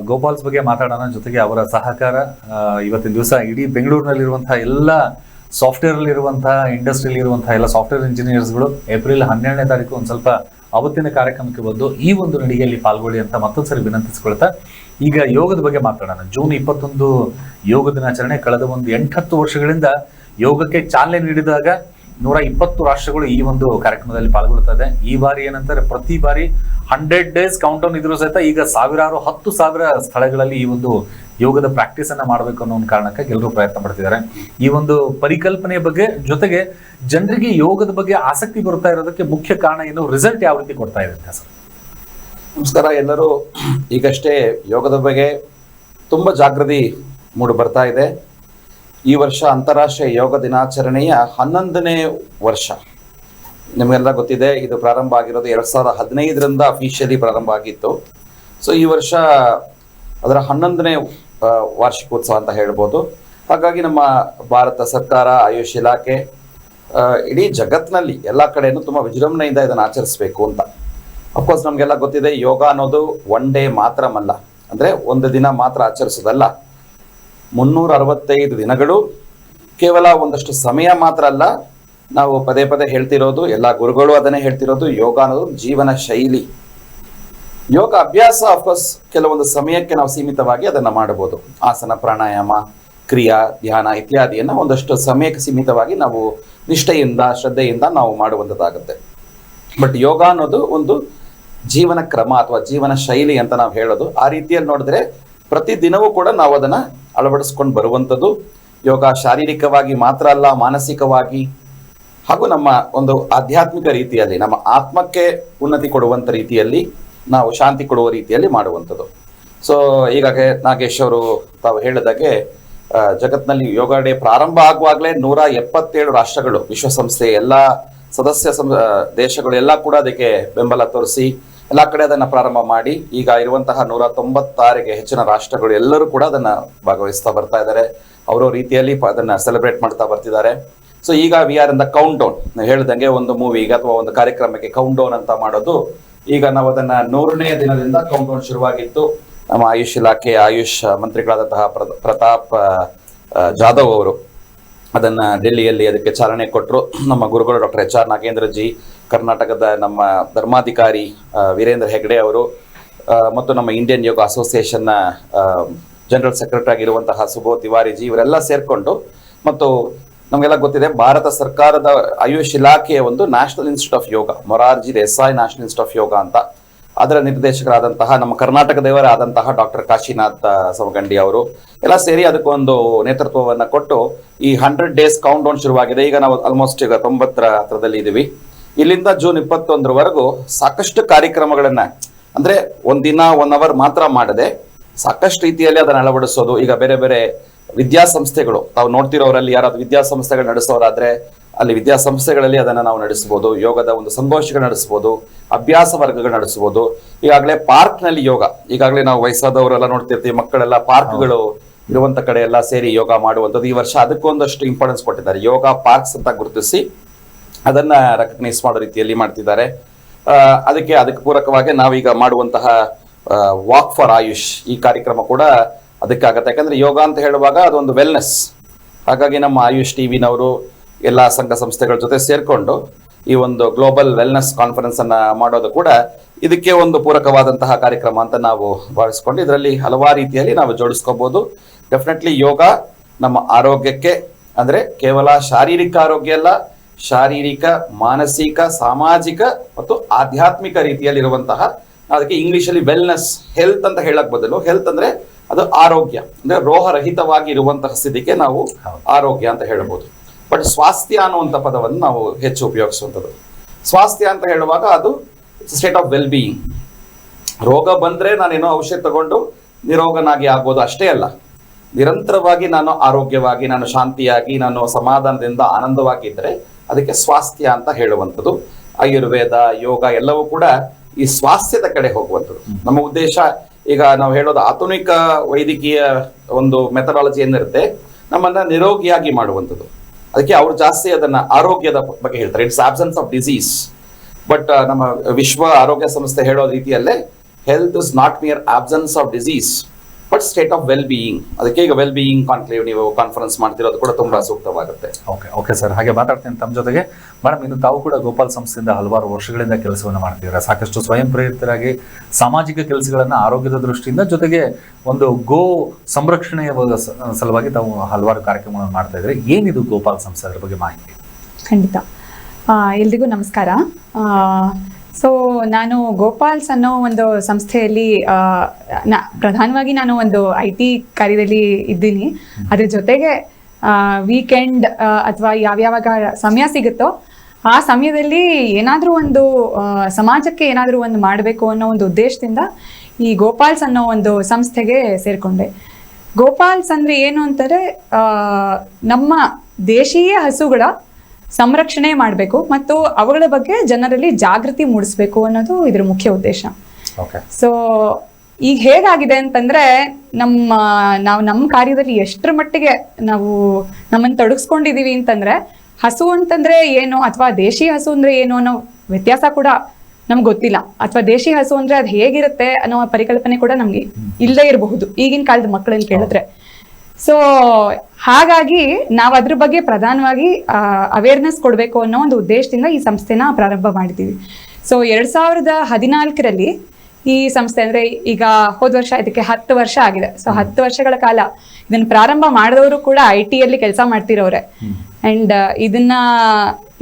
ಗೋಪಾಲ್ಸ್ ಬಗ್ಗೆ ಮಾತಾಡೋಣ. ಜೊತೆಗೆ ಅವರ ಸಹಕಾರ ಇವತ್ತಿನ ದಿವಸ ಇಡೀ ಬೆಂಗಳೂರಿನಲ್ಲಿರುವಂತಹ ಎಲ್ಲ ಸಾಫ್ಟ್ವೇರ್ ಅಲ್ಲಿರುವಂತಹ ಇಂಡಸ್ಟ್ರಿಯಲ್ಲಿ ಇರುವಂತಹ ಎಲ್ಲ ಸಾಫ್ಟ್ವೇರ್ ಇಂಜಿನಿಯರ್ಸ್ಗಳು ಏಪ್ರಿಲ್ 12ನೇ ತಾರೀಕು ಒಂದು ಸ್ವಲ್ಪ ಅವತ್ತಿನ ಕಾರ್ಯಕ್ರಮಕ್ಕೆ ಬಂದು ಈ ಒಂದು ನಡಿಗೆಯಲ್ಲಿ ಪಾಲ್ಗೊಳ್ಳಿ ಅಂತ ಮತ್ತೊಂದ್ಸರಿ ವಿನಂತಿಸ್ಕೊಳ್ತಾ, ಈಗ ಯೋಗದ ಬಗ್ಗೆ ಮಾತಾಡೋಣ. ಜೂನ್ 21 ಯೋಗ ದಿನಾಚರಣೆ. ಕಳೆದ ಒಂದು 8-10 ವರ್ಷಗಳಿಂದ ಯೋಗಕ್ಕೆ ಚಾಲನೆ ನೀಡಿದಾಗ 120 ರಾಷ್ಟ್ರಗಳು ಈ ಒಂದು ಕಾರ್ಯಕ್ರಮದಲ್ಲಿ ಪಾಲ್ಗೊಳ್ಳುತ್ತದೆ. ಈ ಬಾರಿ ಏನಂತಾರೆ, ಪ್ರತಿ ಬಾರಿ 100 days ಕೌಂಟ್ ಡೌನ್ ಇದ್ರೂ ಸಹಿತ ಈಗ 10,000 ಸ್ಥಳಗಳಲ್ಲಿ ಈ ಒಂದು ಯೋಗದ ಪ್ರಾಕ್ಟೀಸ್ ಅನ್ನ ಮಾಡಬೇಕು ಅನ್ನೋ ಒಂದು ಕಾರಣಕ್ಕೆ ಎಲ್ಲರೂ ಪ್ರಯತ್ನ ಪಡ್ತಿದ್ದಾರೆ. ಈ ಒಂದು ಪರಿಕಲ್ಪನೆಯ ಬಗ್ಗೆ, ಜೊತೆಗೆ ಜನರಿಗೆ ಯೋಗದ ಬಗ್ಗೆ ಆಸಕ್ತಿ ಬರ್ತಾ ಇರೋದಕ್ಕೆ ಮುಖ್ಯ ಕಾರಣ ಏನು, ರಿಸಲ್ಟ್ ಯಾವ ರೀತಿ ಕೊಡ್ತಾ ಇದೆ ಸರ್? ನಮಸ್ಕಾರ ಎಲ್ಲರೂ. ಈಗಷ್ಟೇ ಯೋಗದ ಬಗ್ಗೆ ತುಂಬ ಜಾಗೃತಿ ಮೂಡಿ ಬರ್ತಾ ಇದೆ. ಈ ವರ್ಷ ಅಂತಾರಾಷ್ಟ್ರೀಯ ಯೋಗ ದಿನಾಚರಣೆಯ 11ನೇ ವರ್ಷ. ನಿಮಗೆಲ್ಲ ಗೊತ್ತಿದೆ, ಇದು ಪ್ರಾರಂಭ ಆಗಿರೋದು 2015ರಿಂದ ಅಫಿಷಿಯಲಿ ಪ್ರಾರಂಭ ಆಗಿತ್ತು. ಸೊ ಈ ವರ್ಷ ಅದರ 11ನೇ ವಾರ್ಷಿಕೋತ್ಸವ ಅಂತ ಹೇಳ್ಬೋದು. ಹಾಗಾಗಿ ನಮ್ಮ ಭಾರತ ಸರ್ಕಾರ, ಆಯುಷ್ ಇಲಾಖೆ, ಇಡೀ ಜಗತ್ತಿನಲ್ಲಿ ಎಲ್ಲ ಕಡೆಯೂ ತುಂಬ ವಿಜೃಂಭಣೆಯಿಂದ ಇದನ್ನು ಆಚರಿಸಬೇಕು ಅಂತ. ಅಫ್ಕೋರ್ಸ್ ನಮಗೆಲ್ಲ ಗೊತ್ತಿದೆ, ಯೋಗ ಅನ್ನೋದು ಒನ್ ಡೇ ಮಾತ್ರಮಲ್ಲ, ಅಂದರೆ ಒಂದು ದಿನ ಮಾತ್ರ ಆಚರಿಸೋದಲ್ಲ. 365 ದಿನಗಳು, ಕೇವಲ ಒಂದಷ್ಟು ಸಮಯ ಮಾತ್ರ ಅಲ್ಲ. ನಾವು ಪದೇ ಪದೇ ಹೇಳ್ತಿರೋದು, ಎಲ್ಲ ಗುರುಗಳು ಅದನ್ನೇ ಹೇಳ್ತಿರೋದು, ಯೋಗ ಅನ್ನೋದು ಜೀವನ ಶೈಲಿ. ಯೋಗ ಅಭ್ಯಾಸ ಅಫ್ಕೋರ್ಸ್ ಕೆಲವೊಂದು ಸಮಯಕ್ಕೆ ನಾವು ಸೀಮಿತವಾಗಿ ಅದನ್ನು ಮಾಡಬಹುದು. ಆಸನ, ಪ್ರಾಣಾಯಾಮ, ಕ್ರಿಯಾ, ಧ್ಯಾನ ಇತ್ಯಾದಿಯನ್ನು ಒಂದಷ್ಟು ಸಮಯಕ್ಕೆ ಸೀಮಿತವಾಗಿ ನಾವು ನಿಷ್ಠೆಯಿಂದ, ಶ್ರದ್ಧೆಯಿಂದ ನಾವು ಮಾಡುವಂಥದ್ದಾಗುತ್ತೆ. ಬಟ್ ಯೋಗ ಅನ್ನೋದು ಒಂದು ಜೀವನ ಕ್ರಮ ಅಥವಾ ಜೀವನ ಶೈಲಿ ಅಂತ ನಾವು ಹೇಳೋದು. ಆ ರೀತಿಯಲ್ಲಿ ನೋಡಿದ್ರೆ ಪ್ರತಿದಿನವೂ ಕೂಡ ನಾವು ಅದನ್ನು ಅಳವಡಿಸ್ಕೊಂಡು ಬರುವಂಥದ್ದು. ಯೋಗ ಶಾರೀರಿಕವಾಗಿ ಮಾತ್ರ ಅಲ್ಲ, ಮಾನಸಿಕವಾಗಿ ಹಾಗೂ ನಮ್ಮ ಒಂದು ಆಧ್ಯಾತ್ಮಿಕ ರೀತಿಯಲ್ಲಿ, ನಮ್ಮ ಆತ್ಮಕ್ಕೆ ಉನ್ನತಿ ಕೊಡುವಂಥ ರೀತಿಯಲ್ಲಿ, ನಾವು ಶಾಂತಿ ಕೊಡುವ ರೀತಿಯಲ್ಲಿ ಮಾಡುವಂಥದ್ದು. ಸೊ ಈಗಾಗಲೇ ನಾಗೇಶ್ ಅವರು ತಾವು ಹೇಳಿದಾಗೆ, ಜಗತ್ತಿನಲ್ಲಿ ಯೋಗ ಡೇ ಪ್ರಾರಂಭ ಆಗುವಾಗಲೇ 177 ರಾಷ್ಟ್ರಗಳು, ವಿಶ್ವಸಂಸ್ಥೆ ಎಲ್ಲ ಸದಸ್ಯ ದೇಶಗಳು ಎಲ್ಲ ಕೂಡ ಅದಕ್ಕೆ ಬೆಂಬಲ ತೋರಿಸಿ ಎಲ್ಲ ಕಡೆ ಅದನ್ನು ಪ್ರಾರಂಭ ಮಾಡಿ, ಈಗ ಇರುವಂತಹ 196ಗೆ ಹೆಚ್ಚಿನ ರಾಷ್ಟ್ರಗಳು ಎಲ್ಲರೂ ಕೂಡ ಅದನ್ನು ಭಾಗವಹಿಸ್ತಾ ಬರ್ತಾ ಇದ್ದಾರೆ. ಅವರ ರೀತಿಯಲ್ಲಿ ಅದನ್ನು ಸೆಲೆಬ್ರೇಟ್ ಮಾಡ್ತಾ ಬರ್ತಿದ್ದಾರೆ. ಸೊ ಈಗ we are in the count down. ನಾವು ಹೇಳ್ದಂಗೆ ಒಂದು ಮೂವಿಗೆ ಅಥವಾ ಒಂದು ಕಾರ್ಯಕ್ರಮಕ್ಕೆ ಕೌಂಟ್ ಡೌನ್ ಅಂತ ಮಾಡೋದು, ಈಗ ನಾವು ಅದನ್ನು 100ನೇ ದಿನದಿಂದ ಕೌಂಟ್ ಡೌನ್ ಶುರುವಾಗಿತ್ತು. ನಮ್ಮ ಆಯುಷ್ ಇಲಾಖೆ ಆಯುಷ್ ಮಂತ್ರಿಗಳಾದಂತಹ ಪ್ರತಾಪ್ ಜಾಧವ್ ಅವರು ಅದನ್ನು ಡೆಲ್ಲಿಯಲ್ಲಿ ಅದಕ್ಕೆ ಚಾಲನೆ ಕೊಟ್ಟರು. ನಮ್ಮ ಗುರುಗಳು ಡಾಕ್ಟರ್ HR ನಾಗೇಂದ್ರ ಜಿ, ಕರ್ನಾಟಕದ ನಮ್ಮ ಧರ್ಮಾಧಿಕಾರಿ ವೀರೇಂದ್ರ ಹೆಗ್ಡೆ ಅವರು, ಮತ್ತು ನಮ್ಮ ಇಂಡಿಯನ್ ಯೋಗ ಅಸೋಸಿಯೇಷನ್ನ ಜನರಲ್ ಸೆಕ್ರೆಟರಿ ಆಗಿರುವಂತಹ ಸುಬೋಧ್ ತಿವಾರಿಜಿ, ಇವರೆಲ್ಲ ಸೇರಿಕೊಂಡು, ಮತ್ತು ನಮಗೆಲ್ಲ ಗೊತ್ತಿದೆ ಭಾರತ ಸರ್ಕಾರದ ಆಯುಷ್ ಇಲಾಖೆಯ ಒಂದು national institute of Yoga, Morarji Desai national institute of Yoga ಅಂತ, ಅದರ ನಿರ್ದೇಶಕರಾದಂತಹ ನಮ್ಮ ಕರ್ನಾಟಕದವರೇ ಆದಂತಹ ಡಾಕ್ಟರ್ ಕಾಶಿನಾಥ್ ಸಮಗಂಡಿ ಅವರು ಎಲ್ಲ ಸೇರಿ ಅದಕ್ಕೊಂದು ನೇತೃತ್ವವನ್ನು ಕೊಟ್ಟು ಈ 100 days ಕೌಂಟ್ ಡೌನ್ ಶುರುವಾಗಿದೆ. ಈಗ ನಾವು ಆಲ್ಮೋಸ್ಟ್ ಈಗ 90ರ ಹತ್ರದಲ್ಲಿ ಇದ್ದೀವಿ. ಇಲ್ಲಿಂದ ಜೂನ್ 21ರವರೆಗೂ ಸಾಕಷ್ಟು ಕಾರ್ಯಕ್ರಮಗಳನ್ನ, ಅಂದ್ರೆ ಒಂದಿನ 1 hour ಮಾತ್ರ ಮಾಡದೆ ಸಾಕಷ್ಟು ರೀತಿಯಲ್ಲಿ ಅದನ್ನು ಅಳವಡಿಸೋದು. ಈಗ ಬೇರೆ ಬೇರೆ ವಿದ್ಯಾಸಂಸ್ಥೆಗಳು, ತಾವು ನೋಡ್ತಿರೋರಲ್ಲಿ ಯಾರಾದ್ರು ವಿದ್ಯಾಸಂಸ್ಥೆಗಳು ನಡೆಸೋರಾದ್ರೆ ಅಲ್ಲಿ ವಿದ್ಯಾಸಂಸ್ಥೆಗಳಲ್ಲಿ ಅದನ್ನು ನಾವು ನಡೆಸ್ಬೋದು. ಯೋಗದ ಒಂದು ಸಂಗೋಷ್ಠಿಗಳು ನಡೆಸ್ಬೋದು, ಅಭ್ಯಾಸ ವರ್ಗಗಳು ನಡೆಸ್ಬೋದು. ಈಗಾಗಲೇ ಪಾರ್ಕ್ನಲ್ಲಿ ಯೋಗ, ಈಗಾಗಲೇ ನಾವು ವಯಸ್ಸಾದವರೆಲ್ಲ ನೋಡ್ತಿರ್ತೀವಿ, ಮಕ್ಕಳೆಲ್ಲ ಪಾರ್ಕ್ಗಳು ಇರುವಂತ ಕಡೆ ಎಲ್ಲ ಸೇರಿ ಯೋಗ ಮಾಡುವಂಥದ್ದು. ಈ ವರ್ಷ ಅದಕ್ಕೊಂದಷ್ಟು ಇಂಪಾರ್ಟೆನ್ಸ್ ಕೊಟ್ಟಿದ್ದಾರೆ. ಯೋಗ ಪಾರ್ಕ್ಸ್ ಅಂತ ಗುರುತಿಸಿ ಅದನ್ನ ರೆಕಗ್ನೈಸ್ ಮಾಡೋ ರೀತಿಯಲ್ಲಿ ಮಾಡ್ತಿದ್ದಾರೆ. ಅದಕ್ಕೆ ಪೂರಕವಾಗಿ ನಾವೀಗ ಮಾಡುವಂತಹ ವಾಕ್ ಫಾರ್ ಆಯುಷ್ ಈ ಕಾರ್ಯಕ್ರಮ ಕೂಡ ಅದಕ್ಕೆ ಆಗತ್ತೆ. ಯಾಕಂದ್ರೆ ಯೋಗ ಅಂತ ಹೇಳುವಾಗ ಅದೊಂದು ವೆಲ್ನೆಸ್. ಹಾಗಾಗಿ ನಮ್ಮ ಆಯುಷ್ ಟಿವಿನವರು ಎಲ್ಲ ಸಂಘ ಸಂಸ್ಥೆಗಳ ಜೊತೆ ಸೇರ್ಕೊಂಡು ಈ ಒಂದು ಗ್ಲೋಬಲ್ ವೆಲ್ನೆಸ್ ಕಾನ್ಫರೆನ್ಸ್ ಅನ್ನ ಮಾಡೋದು ಕೂಡ ಇದಕ್ಕೆ ಒಂದು ಪೂರಕವಾದಂತಹ ಕಾರ್ಯಕ್ರಮ ಅಂತ ನಾವು ಭಾವಿಸ್ಕೊಂಡು ಇದರಲ್ಲಿ ಹಲವಾರು ರೀತಿಯಲ್ಲಿ ನಾವು ಜೋಡಿಸ್ಕೋಬಹುದು. ಡೆಫಿನೆಟ್ಲಿ ಯೋಗ ನಮ್ಮ ಆರೋಗ್ಯಕ್ಕೆ, ಅಂದ್ರೆ ಕೇವಲ ಶಾರೀರಿಕ ಆರೋಗ್ಯ ಅಲ್ಲ, ಶಾರೀರಿಕ, ಮಾನಸಿಕ, ಸಾಮಾಜಿಕ ಮತ್ತು ಆಧ್ಯಾತ್ಮಿಕ ರೀತಿಯಲ್ಲಿರುವಂತಹ, ಅದಕ್ಕೆ ಇಂಗ್ಲಿಷಲ್ಲಿ ವೆಲ್ನೆಸ್, ಹೆಲ್ತ್ ಅಂತ ಹೇಳಕ್ ಬದಲು ಹೆಲ್ತ್ ಅಂದ್ರೆ ಅದು ಆರೋಗ್ಯ, ಅಂದ್ರೆ ರೋಗರಹಿತವಾಗಿ ಇರುವಂತಹ ಸ್ಥಿತಿಗೆ ನಾವು ಆರೋಗ್ಯ ಅಂತ ಹೇಳಬಹುದು. ಬಟ್ ಸ್ವಾಸ್ಥ್ಯ ಅನ್ನುವಂಥ ಪದವನ್ನು ನಾವು ಹೆಚ್ಚು ಉಪಯೋಗಿಸುವಂಥದ್ದು. ಸ್ವಾಸ್ಥ್ಯ ಅಂತ ಹೇಳುವಾಗ ಅದು ಸ್ಟೇಟ್ ಆಫ್ ವೆಲ್ ಬೀಯಿಂಗ್. ರೋಗ ಬಂದ್ರೆ ನಾನೇನೋ ಔಷಧ ತಗೊಂಡು ನಿರೋಗನಾಗಿ ಆಗೋದು ಅಷ್ಟೇ ಅಲ್ಲ, ನಿರಂತರವಾಗಿ ನಾನು ಆರೋಗ್ಯವಾಗಿ, ನಾನು ಶಾಂತಿಯಾಗಿ, ನಾನು ಸಮಾಧಾನದಿಂದ ಆನಂದವಾಗಿದ್ದರೆ ಅದಕ್ಕೆ ಸ್ವಾಸ್ಥ್ಯ ಅಂತ ಹೇಳುವಂಥದ್ದು. ಆಯುರ್ವೇದ, ಯೋಗ ಎಲ್ಲವೂ ಕೂಡ ಈ ಸ್ವಾಸ್ಥ್ಯದ ಕಡೆ ಹೋಗುವಂಥದ್ದು. ನಮ್ಮ ಉದ್ದೇಶ ಈಗ ನಾವು ಹೇಳೋದು ಆಧುನಿಕ ವೈದ್ಯಕೀಯ ಒಂದು ಮೆಥಡಾಲಜಿ ಏನಿರುತ್ತೆ, ನಮ್ಮನ್ನ ನಿರೋಗಿಯಾಗಿ ಮಾಡುವಂಥದ್ದು. ಅದಕ್ಕೆ ಅವರು ಜಾಸ್ತಿ ಅದನ್ನ ಆರೋಗ್ಯದ ಬಗ್ಗೆ ಹೇಳ್ತಾರೆ, it's absence of disease. But ನಮ್ಮ ವಿಶ್ವ ಆರೋಗ್ಯ ಸಂಸ್ಥೆ ಹೇಳೋ ರೀತಿಯಲ್ಲೇ health is not mere absence of disease, but state of well being. ಅದಕ್ಕೆ ಈಗ ವೆಲ್ ಬೀಯಿಂಗ್ ಕಾನ್ಕ್ಲೇವ್ ನೀವು ಕಾನ್ಫರೆನ್ಸ್ ಮಾಡ್ತಿರೋದು ಕೂಡ ತುಂಬಾ ಸೂಕ್ತವಾಗುತ್ತೆ. ಓಕೆ ಸರ್, ಹಾಗೆ ಮಾತಾಡ್ತೀನಿ ತಮ್ಮ ಜೊತೆಗೆ. ಮೇಡಮ್, ಇನ್ನು ತಾವು ಕೂಡ ಗೋಪಾಲ್ ಸಂಸ್ಥೆಯಿಂದ ಹಲವಾರು ವರ್ಷಗಳಿಂದ ಕೆಲಸವನ್ನು ಮಾಡ್ತಿದ್ದೀರಾ. ಸಾಕಷ್ಟು ಸ್ವಯಂ ಪ್ರೇರಿತರಾಗಿ ಸಾಮಾಜಿಕ ಕೆಲಸಗಳನ್ನ ಆರೋಗ್ಯದ ದೃಷ್ಟಿಯಿಂದ, ಜೊತೆಗೆ ಒಂದು ಗೋ ಸಂರಕ್ಷಣೆಯ ಸಲುವಾಗಿ ತಾವು ಹಲವಾರು ಕಾರ್ಯಕ್ರಮಗಳನ್ನು ಮಾಡ್ತಾ ಇದ್ದೀರಿ. ಏನಿದು ಗೋಪಾಲ್ ಸಂಸ್ಥೆ, ಅದ್ರ ಬಗ್ಗೆ ಮಾಹಿತಿ? ಖಂಡಿತ. ಎಲ್ರಿಗೂ ನಮಸ್ಕಾರ. ಸೊ ನಾನು ಗೋಪಾಲ್ಸ್ ಅನ್ನೋ ಒಂದು ಸಂಸ್ಥೆಯಲ್ಲಿ ಪ್ರಧಾನವಾಗಿ ನಾನು ಒಂದು IT ಕಾರ್ಯದಲ್ಲಿ ಇದ್ದೀನಿ. ಅದ್ರ ಜೊತೆಗೆ ವೀಕೆಂಡ್ ಅಥವಾ ಯಾವ್ಯಾವಾಗ ಸಮಯ ಸಿಗುತ್ತೋ ಆ ಸಮಯದಲ್ಲಿ ಏನಾದರೂ ಒಂದು ಸಮಾಜಕ್ಕೆ ಏನಾದರೂ ಒಂದು ಮಾಡಬೇಕು ಅನ್ನೋ ಒಂದು ಉದ್ದೇಶದಿಂದ ಈ ಗೋಪಾಲ್ಸ್ ಅನ್ನೋ ಒಂದು ಸಂಸ್ಥೆಗೆ ಸೇರಿಕೊಂಡೆ. ಗೋಪಾಲ್ಸ್ ಅಂದರೆ ಏನು ಅಂತಂದರೆ ನಮ್ಮ ದೇಶೀಯ ಹಸುಗಳ ಸಂರಕ್ಷಣೆ ಮಾಡಬೇಕು ಮತ್ತು ಅವುಗಳ ಬಗ್ಗೆ ಜನರಲ್ಲಿ ಜಾಗೃತಿ ಮೂಡಿಸ್ಬೇಕು ಅನ್ನೋದು ಇದ್ರ ಮುಖ್ಯ ಉದ್ದೇಶ. ಸೊ ಈಗ ಹೇಗಾಗಿದೆ ಅಂತಂದ್ರೆ ನಮ್ಮ ಕಾರ್ಯದಲ್ಲಿ ಎಷ್ಟರ ಮಟ್ಟಿಗೆ ನಾವು ನಮ್ಮನ್ನು ತೊಡಗಿಸ್ಕೊಂಡಿದೀವಿ ಅಂತಂದ್ರೆ, ಹಸು ಅಂತಂದ್ರೆ ಏನು ಅಥವಾ ದೇಶಿ ಹಸು ಅಂದ್ರೆ ಏನು ಅನ್ನೋ ವ್ಯತ್ಯಾಸ ಕೂಡ ನಮ್ಗೆ ಗೊತ್ತಿಲ್ಲ, ಅಥವಾ ದೇಶಿ ಹಸು ಅಂದ್ರೆ ಅದು ಹೇಗಿರುತ್ತೆ ಅನ್ನೋ ಪರಿಕಲ್ಪನೆ ಕೂಡ ನಮ್ಗೆ ಇಲ್ಲದೇ ಇರಬಹುದು ಈಗಿನ ಕಾಲದ ಮಕ್ಕಳನ್ನ ಕೇಳಿದ್ರೆ. ಸೊ ಹಾಗಾಗಿ ನಾವು ಅದ್ರ ಬಗ್ಗೆ ಪ್ರಧಾನವಾಗಿ ಅವೇರ್ನೆಸ್ ಕೊಡಬೇಕು ಅನ್ನೋ ಒಂದು ಉದ್ದೇಶದಿಂದ ಈ ಸಂಸ್ಥೆನ ಪ್ರಾರಂಭ ಮಾಡಿದ್ದೀವಿ. ಸೊ 2014ರಲ್ಲಿ ಈ ಸಂಸ್ಥೆ, ಅಂದ್ರೆ ಈಗ ಹೋದ ವರ್ಷ ಇದಕ್ಕೆ 10 ವರ್ಷ ಆಗಿದೆ. ಸೊ 10 ವರ್ಷಗಳ ಕಾಲ ಇದನ್ನ ಪ್ರಾರಂಭ ಮಾಡಿದವರು ಕೂಡ IT ಕೆಲಸ ಮಾಡ್ತಿರೋರೆ. ಅಂಡ್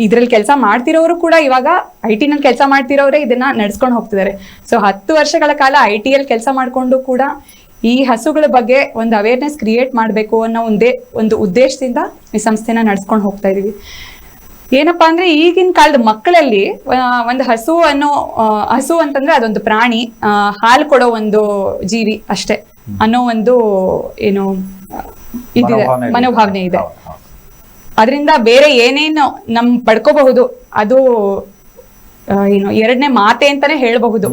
ಇದ್ರಲ್ಲಿ ಕೆಲಸ ಮಾಡ್ತಿರೋರು ಕೂಡ ಇವಾಗ IT ನಲ್ಲಿ ಕೆಲಸ ಮಾಡ್ತಿರೋರೆ ಇದನ್ನ ನಡ್ಸ್ಕೊಂಡು ಹೋಗ್ತಿದ್ದಾರೆ. ಸೊ 10 ವರ್ಷಗಳ ಕಾಲ IT ಕೆಲಸ ಮಾಡ್ಕೊಂಡು ಕೂಡ ಈ ಹಸುಗಳ ಬಗ್ಗೆ ಒಂದು ಅವೇರ್ನೆಸ್ ಕ್ರಿಯೇಟ್ ಮಾಡಬೇಕು ಅನ್ನೋ ಒಂದು ಉದ್ದೇಶದಿಂದ ಈ ಸಂಸ್ಥೆನ ನಡ್ಸ್ಕೊಂಡು ಹೋಗ್ತಾ ಇದೀವಿ. ಏನಪ್ಪಾ ಅಂದ್ರೆ ಈಗಿನ ಕಾಲದ ಮಕ್ಕಳಲ್ಲಿ ಒಂದು ಹಸು ಅಂತಂದ್ರೆ ಅದೊಂದು ಪ್ರಾಣಿ, ಹಾಲು ಕೊಡೋ ಒಂದು ಜೀವಿ ಅಷ್ಟೇ ಅನ್ನೋ ಒಂದು ಏನು ಇದಿದೆ, ಮನೋಭಾವನೆ ಇದೆ. ಅದರಿಂದ ಬೇರೆ ಏನೇನು ಪಡ್ಕೋಬಹುದು ಅದು ಏನು ಎರಡನೇ ಮಾತೆ ಅಂತಾನೆ ಹೇಳಬಹುದು.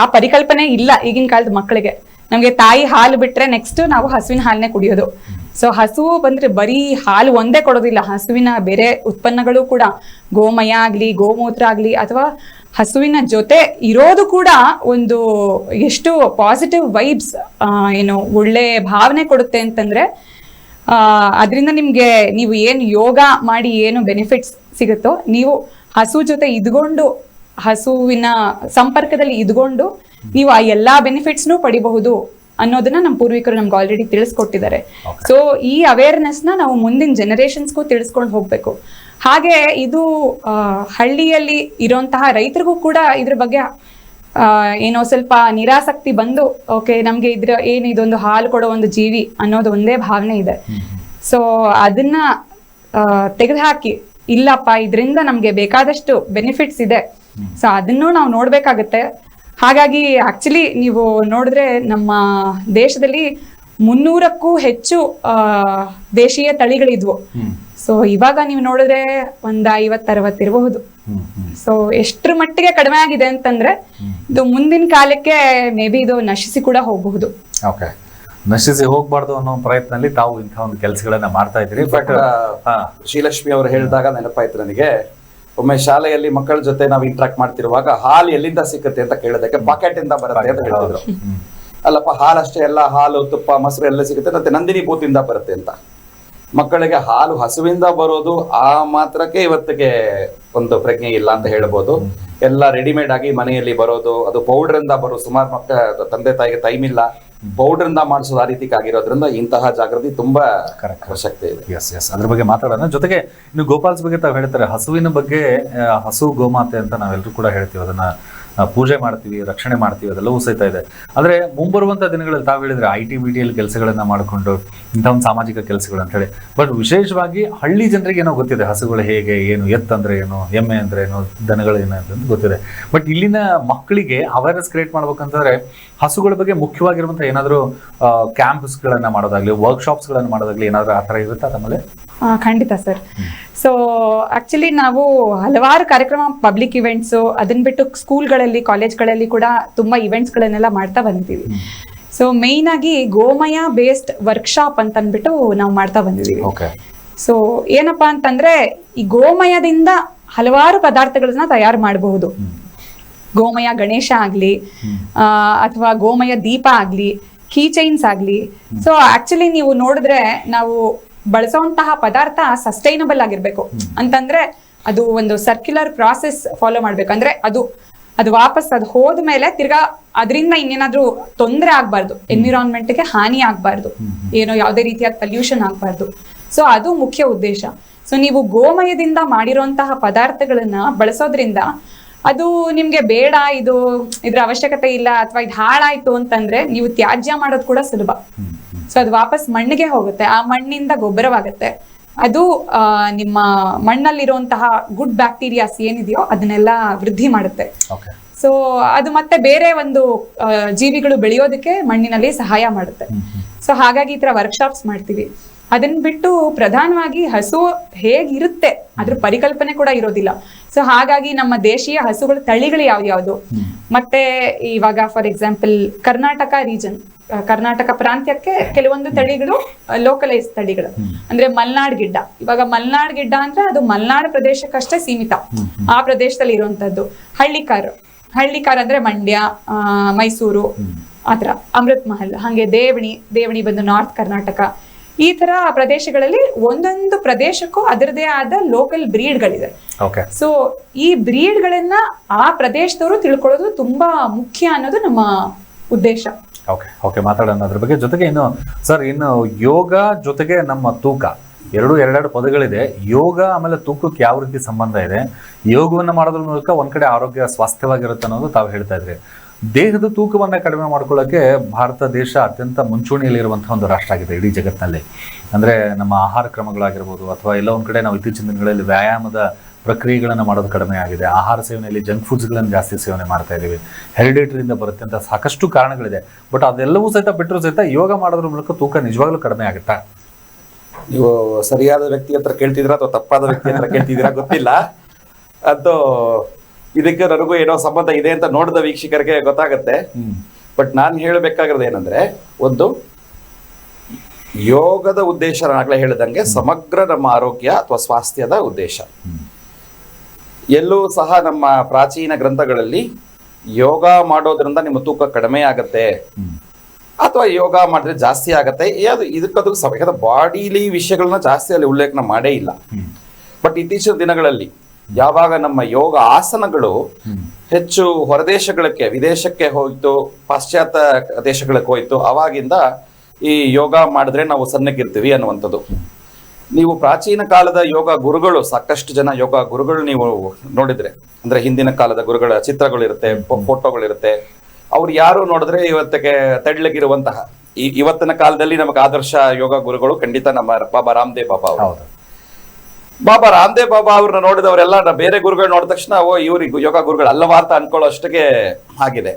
ಆ ಪರಿಕಲ್ಪನೆ ಇಲ್ಲ ಈಗಿನ ಕಾಲದ ಮಕ್ಕಳಿಗೆ. ನಮ್ಗೆ ತಾಯಿ ಹಾಲು ಬಿಟ್ರೆ ನೆಕ್ಸ್ಟ್ ನಾವು ಹಸುವಿನ ಹಾಲನ್ನೇ ಕುಡಿಯೋದು. ಸೊ ಹಸು ಬಂದ್ರೆ ಬರೀ ಹಾಲು ಒಂದೇ ಕೊಡೋದಿಲ್ಲ, ಹಸುವಿನ ಬೇರೆ ಉತ್ಪನ್ನಗಳು ಕೂಡ, ಗೋಮಯ ಆಗ್ಲಿ ಗೋಮೂತ್ರ ಆಗ್ಲಿ ಅಥವಾ ಹಸುವಿನ ಜೊತೆ ಇರೋದು ಕೂಡ ಒಂದು ಎಷ್ಟು ಪಾಸಿಟಿವ್ ವೈಬ್ಸ್, ಏನು ಒಳ್ಳೆ ಭಾವನೆ ಕೊಡುತ್ತೆ ಅಂತಂದ್ರೆ ಅದರಿಂದ ನಿಮ್ಗೆ ನೀವು ಏನು ಯೋಗ ಮಾಡಿ ಏನು ಬೆನಿಫಿಟ್ಸ್ ಸಿಗುತ್ತೋ, ನೀವು ಹಸು ಜೊತೆ ಇದ್ಕೊಂಡು ಹಸುವಿನ ಸಂಪರ್ಕದಲ್ಲಿ ಇದ್ಕೊಂಡು ನೀವು ಆ ಎಲ್ಲಾ ಬೆನಿಫಿಟ್ಸ್ನು ಪಡಿಬಹುದು ಅನ್ನೋದನ್ನ ನಮ್ಮ ಪೂರ್ವಿಕರು ನಮ್ಗೆ ಆಲ್ರೆಡಿ ತಿಳಿಸ್ಕೊಟ್ಟಿದ್ದಾರೆ. ಸೊ ಈ ಅವೇರ್ನೆಸ್ ನ ನಾವು ಮುಂದಿನ ಜನರೇಷನ್ಸ್ಗೂ ತಿಳಿಸ್ಕೊಂಡು ಹೋಗ್ಬೇಕು. ಹಾಗೆ ಇದು ಹಳ್ಳಿಯಲ್ಲಿ ಇರುವಂತಹ ರೈತರಿಗೂ ಕೂಡ ಇದ್ರ ಬಗ್ಗೆ ಏನೋ ಸ್ವಲ್ಪ ನಿರಾಸಕ್ತಿ ಬಂದು, ಓಕೆ ನಮ್ಗೆ ಇದೊಂದು ಹಾಲು ಕೊಡೋ ಒಂದು ಜೀವಿ ಅನ್ನೋದು ಒಂದೇ ಭಾವನೆ ಇದೆ. ಸೊ ಅದನ್ನ ತೆಗೆದುಹಾಕಿ, ಇಲ್ಲಪ್ಪ ಇದರಿಂದ ನಮ್ಗೆ ಬೇಕಾದಷ್ಟು ಬೆನಿಫಿಟ್ಸ್ ಇದೆ, ಸೊ ಅದನ್ನು ನಾವು ನೋಡ್ಬೇಕಾಗತ್ತೆ. ಹಾಗಾಗಿ ಆಕ್ಚುಲಿ ನೀವು ನೋಡಿದ್ರೆ ನಮ್ಮ ದೇಶದಲ್ಲಿ 300ಕ್ಕೂ ಹೆಚ್ಚು ದೇಶೀಯ ತಳಿಗಳಿದ್ವು. ಸೊ ಇವಾಗ ನೀವು ನೋಡಿದ್ರೆ ಒಂದು 50-60 ಇರಬಹುದು. ಸೊ ಎಷ್ಟ್ರ ಮಟ್ಟಿಗೆ ಕಡಿಮೆ ಆಗಿದೆ ಅಂತಂದ್ರೆ ಇದು ಮುಂದಿನ ಕಾಲಕ್ಕೆ ಮೇ ಬಿ ಇದು ನಶಿಸಿ ಕೂಡ ಹೋಗಬಹುದು. ಓಕೆ, ನಶಿಸಿ ಹೋಗ್ಬಾರ್ದು ಅನ್ನೋ ಪ್ರಯತ್ನದಲ್ಲಿ ತಾವು ಇಂತಹ ಒಂದು ಕೆಲಸಗಳನ್ನ ಮಾಡ್ತಾ ಇದ್ದೀರಿ. ಬಟ್ ಶ್ರೀಲಕ್ಷ್ಮಿ ಅವರು ಹೇಳಿದಾಗ ನೆನಪಾಯ್ತು ನನಗೆ, ಒಮ್ಮೆ ಶಾಲೆಯಲ್ಲಿ ಮಕ್ಕಳ ಜೊತೆ ನಾವು ಇಂಟ್ರಾಕ್ಟ್ ಮಾಡ್ತಿರುವಾಗ ಹಾಲು ಎಲ್ಲಿಂದ ಸಿಕ್ಕತ್ತೆ ಅಂತ ಕೇಳೋದಕ್ಕೆ ಪಾಕೆಟ್ ಇಂದ ಬರುತ್ತೆ ಅಂತ ಹೇಳಿದ್ರು. ಅಲ್ಲಪ್ಪ, ಹಾಲಷ್ಟೇ ಎಲ್ಲ, ಹಾಲು ತುಪ್ಪ ಮೊಸರು ಎಲ್ಲ ಸಿಗುತ್ತೆ, ಮತ್ತೆ ನಂದಿನಿ ಬೂತಿಂದ ಬರುತ್ತೆ ಅಂತ. ಮಕ್ಕಳಿಗೆ ಹಾಲು ಹಸುವಿಂದ ಬರೋದು ಆ ಮಾತ್ರಕ್ಕೆ ಇವತ್ತಿಗೆ ಒಂದು ಪ್ರಜ್ಞೆ ಇಲ್ಲ ಅಂತ ಹೇಳ್ಬೋದು. ಎಲ್ಲ ರೆಡಿಮೇಡ್ ಆಗಿ ಮನೆಯಲ್ಲಿ ಬರೋದು, ಅದು ಪೌಡರ್ ಇಂದ ಬರೋದು. ಸುಮಾರು ಮಕ್ಕಳ ತಂದೆ ತಾಯಿಗೆ ಟೈಮ್ ಇಲ್ಲ, ಪೌಡರ್ ಇಂದ ಮಾಡಿಸೋದು ಆ ರೀತಿ ಆಗಿರೋದ್ರಿಂದ ಇಂತಹ ಜಾಗೃತಿ ತುಂಬಾ ಅವಶ್ಯಕತೆ ಇದೆ. ಎಸ್ ಅದ್ರ ಬಗ್ಗೆ ಮಾತಾಡೋಣ. ಜೊತೆಗೆ ಇನ್ನು ಗೋಪಾಲ್ಸ್ ಬಗ್ಗೆ ತಾವು ಹೇಳ್ತಾರೆ, ಹಸುವಿನ ಬಗ್ಗೆ, ಹಸು ಗೋಮಾತೆ ಅಂತ ನಾವೆಲ್ಲರೂ ಕೂಡ ಹೇಳ್ತೀವಿ, ಅದನ್ನ ಪೂಜೆ ಮಾಡ್ತೀವಿ, ರಕ್ಷಣೆ ಮಾಡ್ತೀವಿ, ಅದೆಲ್ಲವೂ ಸಹಿತ ಇದೆ. ಆದರೆ ಮುಂಬರುವಂಥ ದಿನಗಳಲ್ಲಿ ತಾವು ಹೇಳಿದ್ರೆ IT-BT ಕೆಲಸಗಳನ್ನ ಮಾಡಿಕೊಂಡು ಇಂಥ ಒಂದು ಸಾಮಾಜಿಕ ಕೆಲಸಗಳು ಅಂತ ಹೇಳಿ, ಬಟ್ ವಿಶೇಷವಾಗಿ ಹಳ್ಳಿ ಜನರಿಗೆ ಏನೋ ಗೊತ್ತಿದೆ ಹಸುಗಳು ಹೇಗೆ, ಏನು ಎತ್ತಂದ್ರೆ ಏನು, ಎಮ್ಮೆ ಅಂದ್ರೆ ಏನು, ದನಗಳು ಏನು ಅಂತ ಗೊತ್ತಿದೆ. ಬಟ್ ಇಲ್ಲಿನ ಮಕ್ಕಳಿಗೆ ಅವೇರ್ನೆಸ್ ಕ್ರಿಯೇಟ್ ಮಾಡ್ಬೇಕಂತಂದ್ರೆ ಹಸುಗಳ ಬಗ್ಗೆ ಮುಖ್ಯವಾಗಿರುವಂಥ ಏನಾದರೂ ಕ್ಯಾಂಪ್ಸ್ಗಳನ್ನ ಮಾಡೋದಾಗ್ಲಿ, ವರ್ಕ್ಶಾಪ್ಸ್ಗಳನ್ನ ಮಾಡೋದಾಗ್ಲಿ ಏನಾದರೂ ಆ ಥರ ಇರುತ್ತಾ ತಮ್ಮಲ್ಲಿ? ಖಂಡಿತ ಸರ್. ಸೊ ಆಕ್ಚುಲಿ ನಾವು ಹಲವಾರು ಕಾರ್ಯಕ್ರಮ, ಪಬ್ಲಿಕ್ ಇವೆಂಟ್ಸು, ಅದನ್ನ ಬಿಟ್ಟು ಸ್ಕೂಲ್ಗಳಲ್ಲಿ, ಕಾಲೇಜ್ಗಳಲ್ಲಿ ಕೂಡ ತುಂಬಾ ಇವೆಂಟ್ಸ್ಗಳನ್ನೆಲ್ಲ ಮಾಡ್ತಾ ಬಂದಿದ್ದೀವಿ. ಸೊ ಮೇಯ್ನ್ ಆಗಿ ಗೋಮಯ ಬೇಸ್ಡ್ ವರ್ಕ್ಶಾಪ್ ಅಂತ ಅಂದ್ಬಿಟ್ಟು ನಾವು ಮಾಡ್ತಾ ಬಂದಿದ್ದೀವಿ. ಸೊ ಏನಪ್ಪಾ ಅಂತಂದ್ರೆ ಈ ಗೋಮಯದಿಂದ ಹಲವಾರು ಪದಾರ್ಥಗಳನ್ನ ತಯಾರು ಮಾಡಬಹುದು. ಗೋಮಯ ಗಣೇಶ ಆಗ್ಲಿ ಅಥವಾ ಗೋಮಯ ದೀಪ ಆಗ್ಲಿ, ಕೀ ಚೈನ್ಸ್ ಆಗ್ಲಿ. ಸೊ ಆಕ್ಚುಲಿ ನೀವು ನೋಡಿದ್ರೆ ನಾವು ಬಳಸುವಂತಹ ಪದಾರ್ಥ ಸಸ್ಟೈನಬಲ್ ಆಗಿರ್ಬೇಕು ಅಂತಂದ್ರೆ ಅದು ಒಂದು ಸರ್ಕ್ಯುಲರ್ ಪ್ರಾಸೆಸ್ ಫಾಲೋ ಮಾಡ್ಬೇಕು. ಅಂದ್ರೆ ಅದು ವಾಪಸ್ ಅದು ಹೋದ್ಮೇಲೆ ತಿರ್ಗಾ ಅದರಿಂದ ಇನ್ನೇನಾದ್ರೂ ತೊಂದರೆ ಆಗ್ಬಾರ್ದು, ಎನ್ವಿರಾನ್ಮೆಂಟ್ಗೆ ಹಾನಿ ಆಗ್ಬಾರ್ದು, ಏನೋ ಯಾವುದೇ ರೀತಿಯಾದ ಪಲ್ಯೂಷನ್ ಆಗ್ಬಾರ್ದು. ಸೊ ಅದು ಮುಖ್ಯ ಉದ್ದೇಶ. ಸೊ ನೀವು ಗೋಮಯದಿಂದ ಮಾಡಿರುವಂತಹ ಪದಾರ್ಥಗಳನ್ನ ಬಳಸೋದ್ರಿಂದ ಅದು ನಿಮ್ಗೆ ಬೇಡ, ಇದ್ರ ಅವಶ್ಯಕತೆ ಇಲ್ಲ ಅಥವಾ ಇದು ಹಾಳಾಯ್ತು ಅಂತಂದ್ರೆ ನೀವು ತ್ಯಾಜ್ಯ ಮಾಡೋದು ಕೂಡ ಸುಲಭ. ಸೊ ಅದು ವಾಪಸ್ ಮಣ್ಣಿಗೆ ಹೋಗುತ್ತೆ, ಆ ಮಣ್ಣಿಂದ ಗೊಬ್ಬರವಾಗುತ್ತೆ. ಅದು ನಿಮ್ಮ ಮಣ್ಣಲ್ಲಿರುವಂತಹ ಗುಡ್ ಬ್ಯಾಕ್ಟೀರಿಯಾಸ್ ಏನಿದೆಯೋ ಅದನ್ನೆಲ್ಲ ವೃದ್ಧಿ ಮಾಡುತ್ತೆ. ಸೊ ಅದು ಮತ್ತೆ ಬೇರೆ ಒಂದು ಜೀವಿಗಳು ಬೆಳೆಯೋದಕ್ಕೆ ಮಣ್ಣಿನಲ್ಲಿ ಸಹಾಯ ಮಾಡುತ್ತೆ. ಸೊ ಹಾಗಾಗಿ ಈ ತರ ವರ್ಕ್ಶಾಪ್ಸ್ ಮಾಡ್ತೀವಿ. ಅದನ್ನ ಬಿಟ್ಟು ಪ್ರಧಾನವಾಗಿ ಹಸು ಹೇಗಿರುತ್ತೆ ಅದ್ರ ಪರಿಕಲ್ಪನೆ ಕೂಡ ಇರೋದಿಲ್ಲ. ಸೊ ಹಾಗಾಗಿ ನಮ್ಮ ದೇಶೀಯ ಹಸುಗಳ ತಳಿಗಳು ಯಾವ್ದು, ಮತ್ತೆ ಇವಾಗ for example Karnataka region, Karnataka ಪ್ರಾಂತ್ಯಕ್ಕೆ ಕೆಲವೊಂದು ತಳಿಗಳು ಲೋಕಲೈಸ್ ತಳಿಗಳು, ಅಂದ್ರೆ ಮಲ್ನಾಡ್ ಗಿಡ್ಡ. ಇವಾಗ ಮಲ್ನಾಡ್ ಗಿಡ್ಡ ಅಂದ್ರೆ ಅದು ಮಲ್ನಾಡ್ ಪ್ರದೇಶಕ್ಕಷ್ಟೇ ಸೀಮಿತ, ಆ ಪ್ರದೇಶದಲ್ಲಿ ಇರುವಂತದ್ದು. ಹಳ್ಳಿಕಾರ್ ಅಂದ್ರೆ ಮಂಡ್ಯ, ಮೈಸೂರು, ಆತರ ಅಮೃತ್ ಮಹಲ್, ಹಾಗೆ ದೇವಣಿ ಬಂದು ನಾರ್ತ್ ಕರ್ನಾಟಕ. ಈ ತರ ಪ್ರದೇಶಗಳಲ್ಲಿ ಒಂದೊಂದು ಪ್ರದೇಶಕ್ಕೂ ಅದರದೇ ಆದ ಲೋಕಲ್ ಬ್ರೀಡ್ಗಳಿದೆ. ಸೊ ಈ ಬ್ರೀಡ್ಗಳನ್ನ ಆ ಪ್ರದೇಶದವರು ತಿಳ್ಕೊಳ್ಳೋದು ತುಂಬಾ ಮುಖ್ಯ ಅನ್ನೋದು ನಮ್ಮ ಉದ್ದೇಶ. ಓಕೆ ಮಾತಾಡೋಣ ಅದ್ರ ಬಗ್ಗೆ. ಜೊತೆಗೆ ಇನ್ನು ಯೋಗ ಜೊತೆಗೆ ನಮ್ಮ ತೂಕ ಎರಡು ಪದಗಳಿದೆ. ಯೋಗ ಆಮೇಲೆ ತೂಕಕ್ಕೆ ಯಾವ ರೀತಿ ಸಂಬಂಧ ಇದೆ? ಯೋಗವನ್ನ ಮಾಡೋದ್ರ ಮೂಲಕ ಒಂದ್ ಕಡೆ ಆರೋಗ್ಯ ಸ್ವಾಸ್ಥ್ಯವಾಗಿರುತ್ತೆ ಅನ್ನೋದು ತಾವು ಹೇಳ್ತಾ ಇದ್ರಿ. ದೇಹದ ತೂಕವನ್ನ ಕಡಿಮೆ ಮಾಡ್ಕೊಳ್ಳೋಕೆ ಭಾರತ ದೇಶ ಅತ್ಯಂತ ಮುಂಚೂಣಿಯಲ್ಲಿರುವಂತಹ ಒಂದು ರಾಷ್ಟ್ರ ಆಗಿದೆ ಇಡೀ ಜಗತ್ತಿನಲ್ಲಿ. ಅಂದ್ರೆ ನಮ್ಮ ಆಹಾರ ಕ್ರಮಗಳಾಗಿರ್ಬೋದು ಅಥವಾ ಎಲ್ಲ ಒಂದ್ ಕಡೆ ನಾವು ಇತ್ತೀಚಿನ ದಿನಗಳಲ್ಲಿ ವ್ಯಾಯಾಮದ ಪ್ರಕ್ರಿಯೆಗಳನ್ನು ಮಾಡೋದು ಕಡಿಮೆ ಆಗಿದೆ. ಆಹಾರ ಸೇವನೆಯಲ್ಲಿ ಜಂಕ್ ಫುಡ್ಸ್ಗಳನ್ನು ಜಾಸ್ತಿ ಸೇವನೆ ಮಾಡ್ತಾ ಇದ್ದೀವಿ. ಹೆರಿಡೇಟರಿಯಿಂದ ಬರುತ್ತೆ ಅಂತ ಸಾಕಷ್ಟು ಕಾರಣಗಳಿದೆ. ಬಟ್ ಅದೆಲ್ಲವೂ ಸಹಿತ ಬಿಟ್ಟರು ಸಹಿತ ಯೋಗ ಮಾಡೋದ್ರ ಮೂಲಕ ತೂಕ ನಿಜವಾಗ್ಲೂ ಕಡಿಮೆ ಆಗುತ್ತಾ? ನೀವು ಸರಿಯಾದ ವ್ಯಕ್ತಿ ಹತ್ರ ಕೇಳ್ತಿದ್ದೀರಾ ಅಥವಾ ತಪ್ಪಾದ ವ್ಯಕ್ತಿ ಹತ್ರ ಕೇಳ್ತಿದ್ದೀರಾ ಗೊತ್ತಿಲ್ಲ. ಅದು ಇದಕ್ಕೆ ನನಗೂ ಏನೋ ಸಂಬಂಧ ಇದೆ ಅಂತ ನೋಡಿದ ವೀಕ್ಷಕರಿಗೆ ಗೊತ್ತಾಗತ್ತೆ. ಬಟ್ ನಾನು ಹೇಳಬೇಕಾಗಿರೋದು ಏನಂದ್ರೆ, ಒಂದು ಯೋಗದ ಉದ್ದೇಶ ನಾಗಲೇ ಹೇಳಿದಂಗೆ ಸಮಗ್ರ ನಮ್ಮ ಆರೋಗ್ಯ ಅಥವಾ ಸ್ವಾಸ್ಥ್ಯದ ಉದ್ದೇಶ. ಎಲ್ಲೂ ಸಹ ನಮ್ಮ ಪ್ರಾಚೀನ ಗ್ರಂಥಗಳಲ್ಲಿ ಯೋಗ ಮಾಡೋದ್ರಿಂದ ನಿಮ್ಮ ತೂಕ ಕಡಿಮೆ ಆಗತ್ತೆ ಅಥವಾ ಯೋಗ ಮಾಡಿದ್ರೆ ಜಾಸ್ತಿ ಆಗತ್ತೆ, ಇದಕ್ಕದು ಯಾಕಂದ್ರೆ ಬಾಡಿಲಿ ವಿಷಯಗಳನ್ನ ಜಾಸ್ತಿ ಅಲ್ಲಿ ಉಲ್ಲೇಖನ ಮಾಡೇ ಇಲ್ಲ. ಬಟ್ ಇತ್ತೀಚಿನ ದಿನಗಳಲ್ಲಿ ಯಾವಾಗ ನಮ್ಮ ಯೋಗ ಆಸನಗಳು ಹೆಚ್ಚು ಹೊರದೇಶಗಳಿಗೆ, ವಿದೇಶಕ್ಕೆ ಹೋಯ್ತು, ಪಾಶ್ಚಾತ್ಯ ದೇಶಗಳಿಗೆ ಹೋಯ್ತು, ಅವಾಗಿಂದ ಈ ಯೋಗ ಮಾಡಿದ್ರೆ ನಾವು ಸಣ್ಣಕ್ಕಿರ್ತೀವಿ ಅನ್ನುವಂಥದ್ದು. ನೀವು ಪ್ರಾಚೀನ ಕಾಲದ ಯೋಗ ಗುರುಗಳು, ಸಾಕಷ್ಟು ಜನ ಯೋಗ ಗುರುಗಳು ನೀವು ನೋಡಿದ್ರೆ, ಅಂದ್ರೆ ಹಿಂದಿನ ಕಾಲದ ಗುರುಗಳ ಚಿತ್ರಗಳಿರುತ್ತೆ, ಫೋಟೋಗಳಿರುತ್ತೆ. ಅವ್ರು ಯಾರು ನೋಡಿದ್ರೆ ಇವತ್ತಿಗೆ ತೆಳ್ಳಗಿರುವಂತಹ, ಇವತ್ತಿನ ಕಾಲದಲ್ಲಿ ನಮಗೆ ಆದರ್ಶ ಯೋಗ ಗುರುಗಳು ಖಂಡಿತ ನಮ್ಮ ಬಾಬಾ ರಾಮದೇವ್ ಬಾಬಾ ಅವರು. ಬಾಬಾ ರಾಮದೇವ್ ಬಾಬಾ ಅವ್ರನ್ನ ನೋಡಿದವರೆಲ್ಲ ಬೇರೆ ಗುರುಗಳು ನೋಡಿದ ತಕ್ಷಣ ಇವ್ರಿಗೆ ಯೋಗ ಗುರುಗಳು ಅಲ್ಲವಾ ಅಂತ ಅನ್ಕೊಳ್ಳೋ ಅಷ್ಟಕ್ಕೆ ಆಗಿದೆ.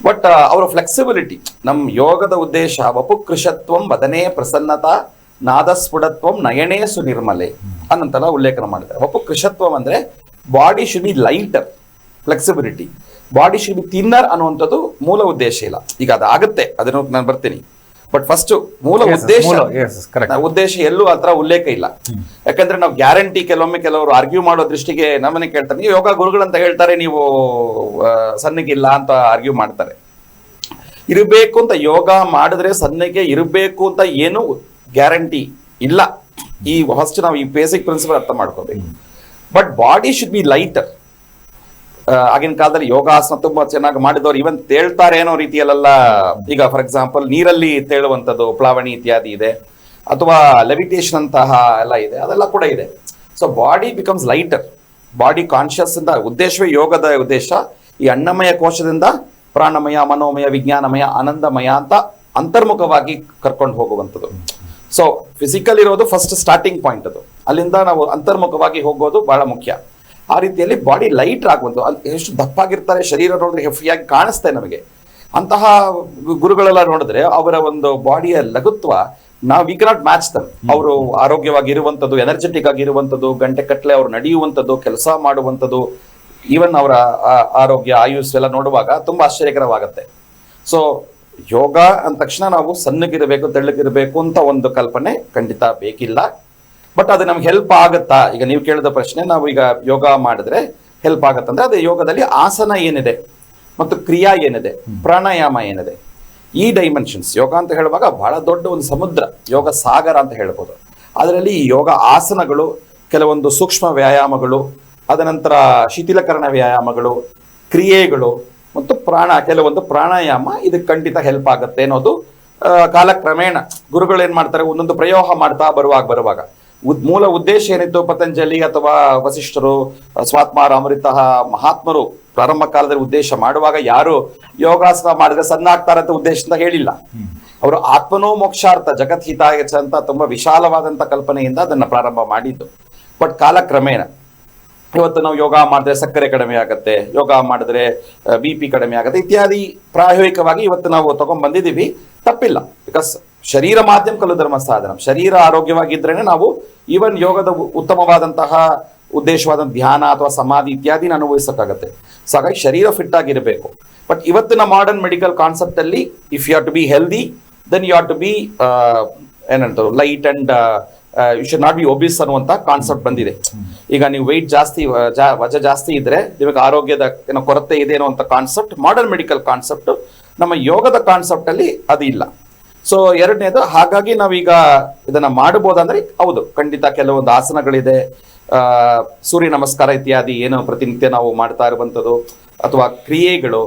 ಬಟ್ ಅವರ ಫ್ಲೆಕ್ಸಿಬಿಲಿಟಿ, ನಮ್ಮ ಯೋಗದ ಉದ್ದೇಶ ವಪುಕೃಶತ್ವಂ ವದನೆ ಪ್ರಸನ್ನತಾ ನಾದಸ್ಫುಟತ್ವಂ ನಯನೇ ಸುನಿರ್ಮಲೆ ಅನ್ನಂತೆಲ್ಲ ಉಲ್ಲೇಖನ ಮಾಡಿದ್ದಾರೆ. ವಪುಕೃಶತ್ವಂ ಅಂದ್ರೆ body should be lighter, flexibility. Body should be thinner ಅನ್ನುವಂಥದ್ದು ಮೂಲ ಉದ್ದೇಶ ಇಲ್ಲ. ಈಗ ಅದಾಗುತ್ತೆ, ಅದನ್ನು ನಾನು ಬರ್ತೀನಿ. ಬಟ್ ಫಸ್ಟ್ ಮೂಲ ಉದ್ದೇಶ ಎಲ್ಲೂ ಆ ತರ ಉಲ್ಲೇಖ ಇಲ್ಲ. ಯಾಕಂದ್ರೆ ನಾವು ಗ್ಯಾರಂಟಿ, ಕೆಲವರು ಆರ್ಗ್ಯೂ ಮಾಡೋ ದೃಷ್ಟಿಗೆ ನಮ್ಮನೆ ಕೇಳ್ತಾರೆ, ನೀವು ಯೋಗ ಗುರುಗಳಂತ ಹೇಳ್ತಾರೆ, ನೀವು ಸಣ್ಣಗಿಲ್ಲ ಅಂತ ಆರ್ಗ್ಯೂ ಮಾಡ್ತಾರೆ. ಇರಬೇಕು ಅಂತ ಯೋಗ ಮಾಡಿದ್ರೆ ಸಣ್ಣಗೆ ಇರಬೇಕು ಅಂತ ಏನು ಗ್ಯಾರಂಟಿ ಇಲ್ಲ. ಈ ಫಸ್ಟ್ ನಾವು ಈ ಬೇಸಿಕ್ ಪ್ರಿನ್ಸಿಪಲ್ ಅರ್ಥ ಮಾಡ್ಕೋಬೇಕು. But body should be lighter. ಆಗಿನ ಕಾಲದಲ್ಲಿ ಯೋಗಾಸನ ತುಂಬಾ ಚೆನ್ನಾಗಿ ಮಾಡಿದವರು ಇವನ್ ತೇಳ್ತಾರೆ ಅನ್ನೋ ರೀತಿಯಲ್ಲೆಲ್ಲ. ಈಗ ಫಾರ್ ಎಕ್ಸಾಂಪಲ್ ನೀರಲ್ಲಿ ತೇಳುವಂಥದ್ದು, ಪ್ಲಾವಣಿ ಇತ್ಯಾದಿ ಇದೆ, ಅಥವಾ ಲೆವಿಟೇಷನ್ ಅಂತಹ ಎಲ್ಲ ಇದೆ, ಅದೆಲ್ಲ ಕೂಡ ಇದೆ. So body becomes lighter. Body conscious ಇಂದ ಉದ್ದೇಶವೇ ಯೋಗದ ಉದ್ದೇಶ ಈ ಅನ್ನಮಯ ಕೋಶದಿಂದ ಪ್ರಾಣಮಯ, ಮನೋಮಯ, ವಿಜ್ಞಾನಮಯ, ಆನಂದಮಯ ಅಂತ ಅಂತರ್ಮುಖವಾಗಿ ಕರ್ಕೊಂಡು ಹೋಗುವಂಥದ್ದು. ಸೊ ಫಿಸಿಕಲ್ ಇರೋದು ಫಸ್ಟ್ ಸ್ಟಾರ್ಟಿಂಗ್ ಪಾಯಿಂಟ್, ಅದು ಅಲ್ಲಿಂದ ನಾವು ಅಂತರ್ಮುಖವಾಗಿ ಹೋಗೋದು ಬಹಳ ಮುಖ್ಯ. ಆ ರೀತಿಯಲ್ಲಿ ಬಾಡಿ ಲೈಟ್ ಆಗುವಂಥ, ಎಷ್ಟು ದಪ್ಪಾಗಿರ್ತಾರೆ, ಶರೀರ ನೋಡಿದ್ರೆ ಹೆಫಿಯಾಗಿ ಕಾಣಿಸ್ತೆ ನಮಗೆ. ಅಂತಹ ಗುರುಗಳೆಲ್ಲ ನೋಡಿದ್ರೆ ಅವರ ಒಂದು ಬಾಡಿಯ ಲಘುತ್ವ ವಿ ಕೆನಾಟ್ ಮ್ಯಾಚ್ ದಮ್. ಅವರು ಆರೋಗ್ಯವಾಗಿ ಇರುವಂಥದ್ದು, ಎನರ್ಜೆಟಿಕ್ ಆಗಿರುವಂಥದ್ದು, ಗಂಟೆ ಕಟ್ಟಲೆ ಅವ್ರು ನಡೆಯುವಂಥದ್ದು, ಕೆಲಸ ಮಾಡುವಂಥದ್ದು, ಈವನ್ ಅವರ ಆರೋಗ್ಯ, ಆಯುಷ್ ಎಲ್ಲ ನೋಡುವಾಗ ತುಂಬಾ ಆಶ್ಚರ್ಯಕರವಾಗುತ್ತೆ. ಸೊ ಯೋಗ ಅಂದ ತಕ್ಷಣ ನಾವು ಸಣ್ಣಗಿರಬೇಕು, ತೆಳ್ಳಗಿರಬೇಕು ಅಂತ ಒಂದು ಕಲ್ಪನೆ ಖಂಡಿತ ಬೇಕಿಲ್ಲ. ಬಟ್ ಅದು ನಮ್ಗೆ ಹೆಲ್ಪ್ ಆಗುತ್ತಾ? ಈಗ ನೀವು ಕೇಳಿದ ಪ್ರಶ್ನೆ, ನಾವು ಈಗ ಯೋಗ ಮಾಡಿದ್ರೆ ಹೆಲ್ಪ್ ಆಗತ್ತಂದ್ರೆ, ಅದೇ ಯೋಗದಲ್ಲಿ ಆಸನ ಏನಿದೆ ಮತ್ತು ಕ್ರಿಯಾ ಏನಿದೆ, ಪ್ರಾಣಾಯಾಮ ಏನಿದೆ, ಈ ಡೈಮೆನ್ಷನ್ಸ್ ಯೋಗ ಅಂತ ಹೇಳುವಾಗ ಬಹಳ ದೊಡ್ಡ ಒಂದು ಸಮುದ್ರ, ಯೋಗ ಸಾಗರ ಅಂತ ಹೇಳ್ಬೋದು. ಅದರಲ್ಲಿ ಈ ಯೋಗ ಆಸನಗಳು, ಕೆಲವೊಂದು ಸೂಕ್ಷ್ಮ ವ್ಯಾಯಾಮಗಳು, ಅದನಂತರ ಶಿಥಿಲಕರಣ ವ್ಯಾಯಾಮಗಳು, ಕ್ರಿಯೆಗಳು ಮತ್ತು ಕೆಲವೊಂದು ಪ್ರಾಣಾಯಾಮ ಇದಕ್ಕೆ ಖಂಡಿತ ಹೆಲ್ಪ್ ಆಗುತ್ತೆ ಅನ್ನೋದು ಕಾಲಕ್ರಮೇಣ ಗುರುಗಳು ಏನ್ ಮಾಡ್ತಾರೆ, ಒಂದೊಂದು ಪ್ರಯೋಗ ಮಾಡ್ತಾ ಬರುವಾಗ ಮೂಲ ಉದ್ದೇಶ ಏನಿತ್ತು, ಪತಂಜಲಿ ಅಥವಾ ವಸಿಷ್ಠರು, ಸ್ವಾತ್ಮಾರ, ಅಮೃತ ಮಹಾತ್ಮರು ಪ್ರಾರಂಭ ಕಾಲದಲ್ಲಿ ಉದ್ದೇಶ ಮಾಡುವಾಗ ಯಾರು ಯೋಗಾಸನ ಮಾಡಿದ್ರೆ ಸಣ್ಣ ಆಗ್ತಾರಂತ ಉದ್ದೇಶದಿಂದ ಹೇಳಿಲ್ಲ. ಅವರು ಆತ್ಮನೋ ಮೋಕ್ಷಾರ್ಥ ಜಗತ್ ಹಿತಾಯ ಅಂತ ತುಂಬಾ ವಿಶಾಲವಾದಂತ ಕಲ್ಪನೆಯಿಂದ ಅದನ್ನ ಪ್ರಾರಂಭ ಮಾಡಿದ್ದು. ಬಟ್ ಕಾಲಕ್ರಮೇಣ ಇವತ್ತು ನಾವು ಯೋಗ ಮಾಡಿದ್ರೆ ಸಕ್ಕರೆ ಕಡಿಮೆ ಆಗುತ್ತೆ, ಯೋಗ ಮಾಡಿದ್ರೆ BP ಕಡಿಮೆ ಆಗುತ್ತೆ ಇತ್ಯಾದಿ ಪ್ರಾಯೋಗಿಕವಾಗಿ ಇವತ್ತು ನಾವು ತಗೊಂಡ್ ಬಂದಿದ್ದೀವಿ. ತಪ್ಪಿಲ್ಲ, ಬಿಕಾಸ್ ಶರೀರ ಮಾಧ್ಯಮ ಕಲು ಧರ್ಮ ಸಾಧನ. ಶರೀರ ಆರೋಗ್ಯವಾಗಿದ್ರೇನೆ ನಾವು ಈವನ್ ಯೋಗದ ಉತ್ತಮವಾದಂತಹ ಉದ್ದೇಶವಾದ ಧ್ಯಾನ ಅಥವಾ ಸಮಾಧಿ ಇತ್ಯಾದಿ ಅನುಭವಿಸಕ್ಕಾಗತ್ತೆ. ಸೊ ಹಾಗಾಗಿ ಶರೀರ ಫಿಟ್ ಆಗಿರಬೇಕು. ಬಟ್ ಇವತ್ತಿನ ಮಾಡರ್ನ್ ಮೆಡಿಕಲ್ ಕಾನ್ಸೆಪ್ಟ್ ಅಲ್ಲಿ if you are to be healthy then you are to be ಏನಂತಾರೆ light and you should not be obese ಅನ್ನುವಂತ ಕಾನ್ಸೆಪ್ಟ್ ಬಂದಿದೆ. ಈಗ ನೀವು ವೆಯ್ಟ್ ಜಾಸ್ತಿ ವಜ ಜಾಸ್ತಿ ಇದ್ರೆ ನಿಮಗೆ ಆರೋಗ್ಯದ ಏನೋ ಕೊರತೆ ಇದೆ ಅನ್ನುವಂಥ ಕಾನ್ಸೆಪ್ಟ್ ಮಾಡರ್ನ್ ಮೆಡಿಕಲ್ ಕಾನ್ಸೆಪ್ಟ್. ನಮ್ಮ ಯೋಗದ ಕಾನ್ಸೆಪ್ಟ್ ಅಲ್ಲಿ ಅದು ಇಲ್ಲ. ಸೊ ಎರಡನೇದು, ಹಾಗಾಗಿ ನಾವೀಗ ಇದನ್ನ ಮಾಡಬಹುದಂದ್ರೆ ಹೌದು, ಖಂಡಿತ ಕೆಲವೊಂದು ಆಸನಗಳಿದೆ, ಸೂರ್ಯ ನಮಸ್ಕಾರ ಇತ್ಯಾದಿ ಏನು ಪ್ರತಿನಿತ್ಯ ನಾವು ಮಾಡ್ತಾ ಇರುವಂಥದ್ದು, ಅಥವಾ ಕ್ರಿಯೆಗಳು,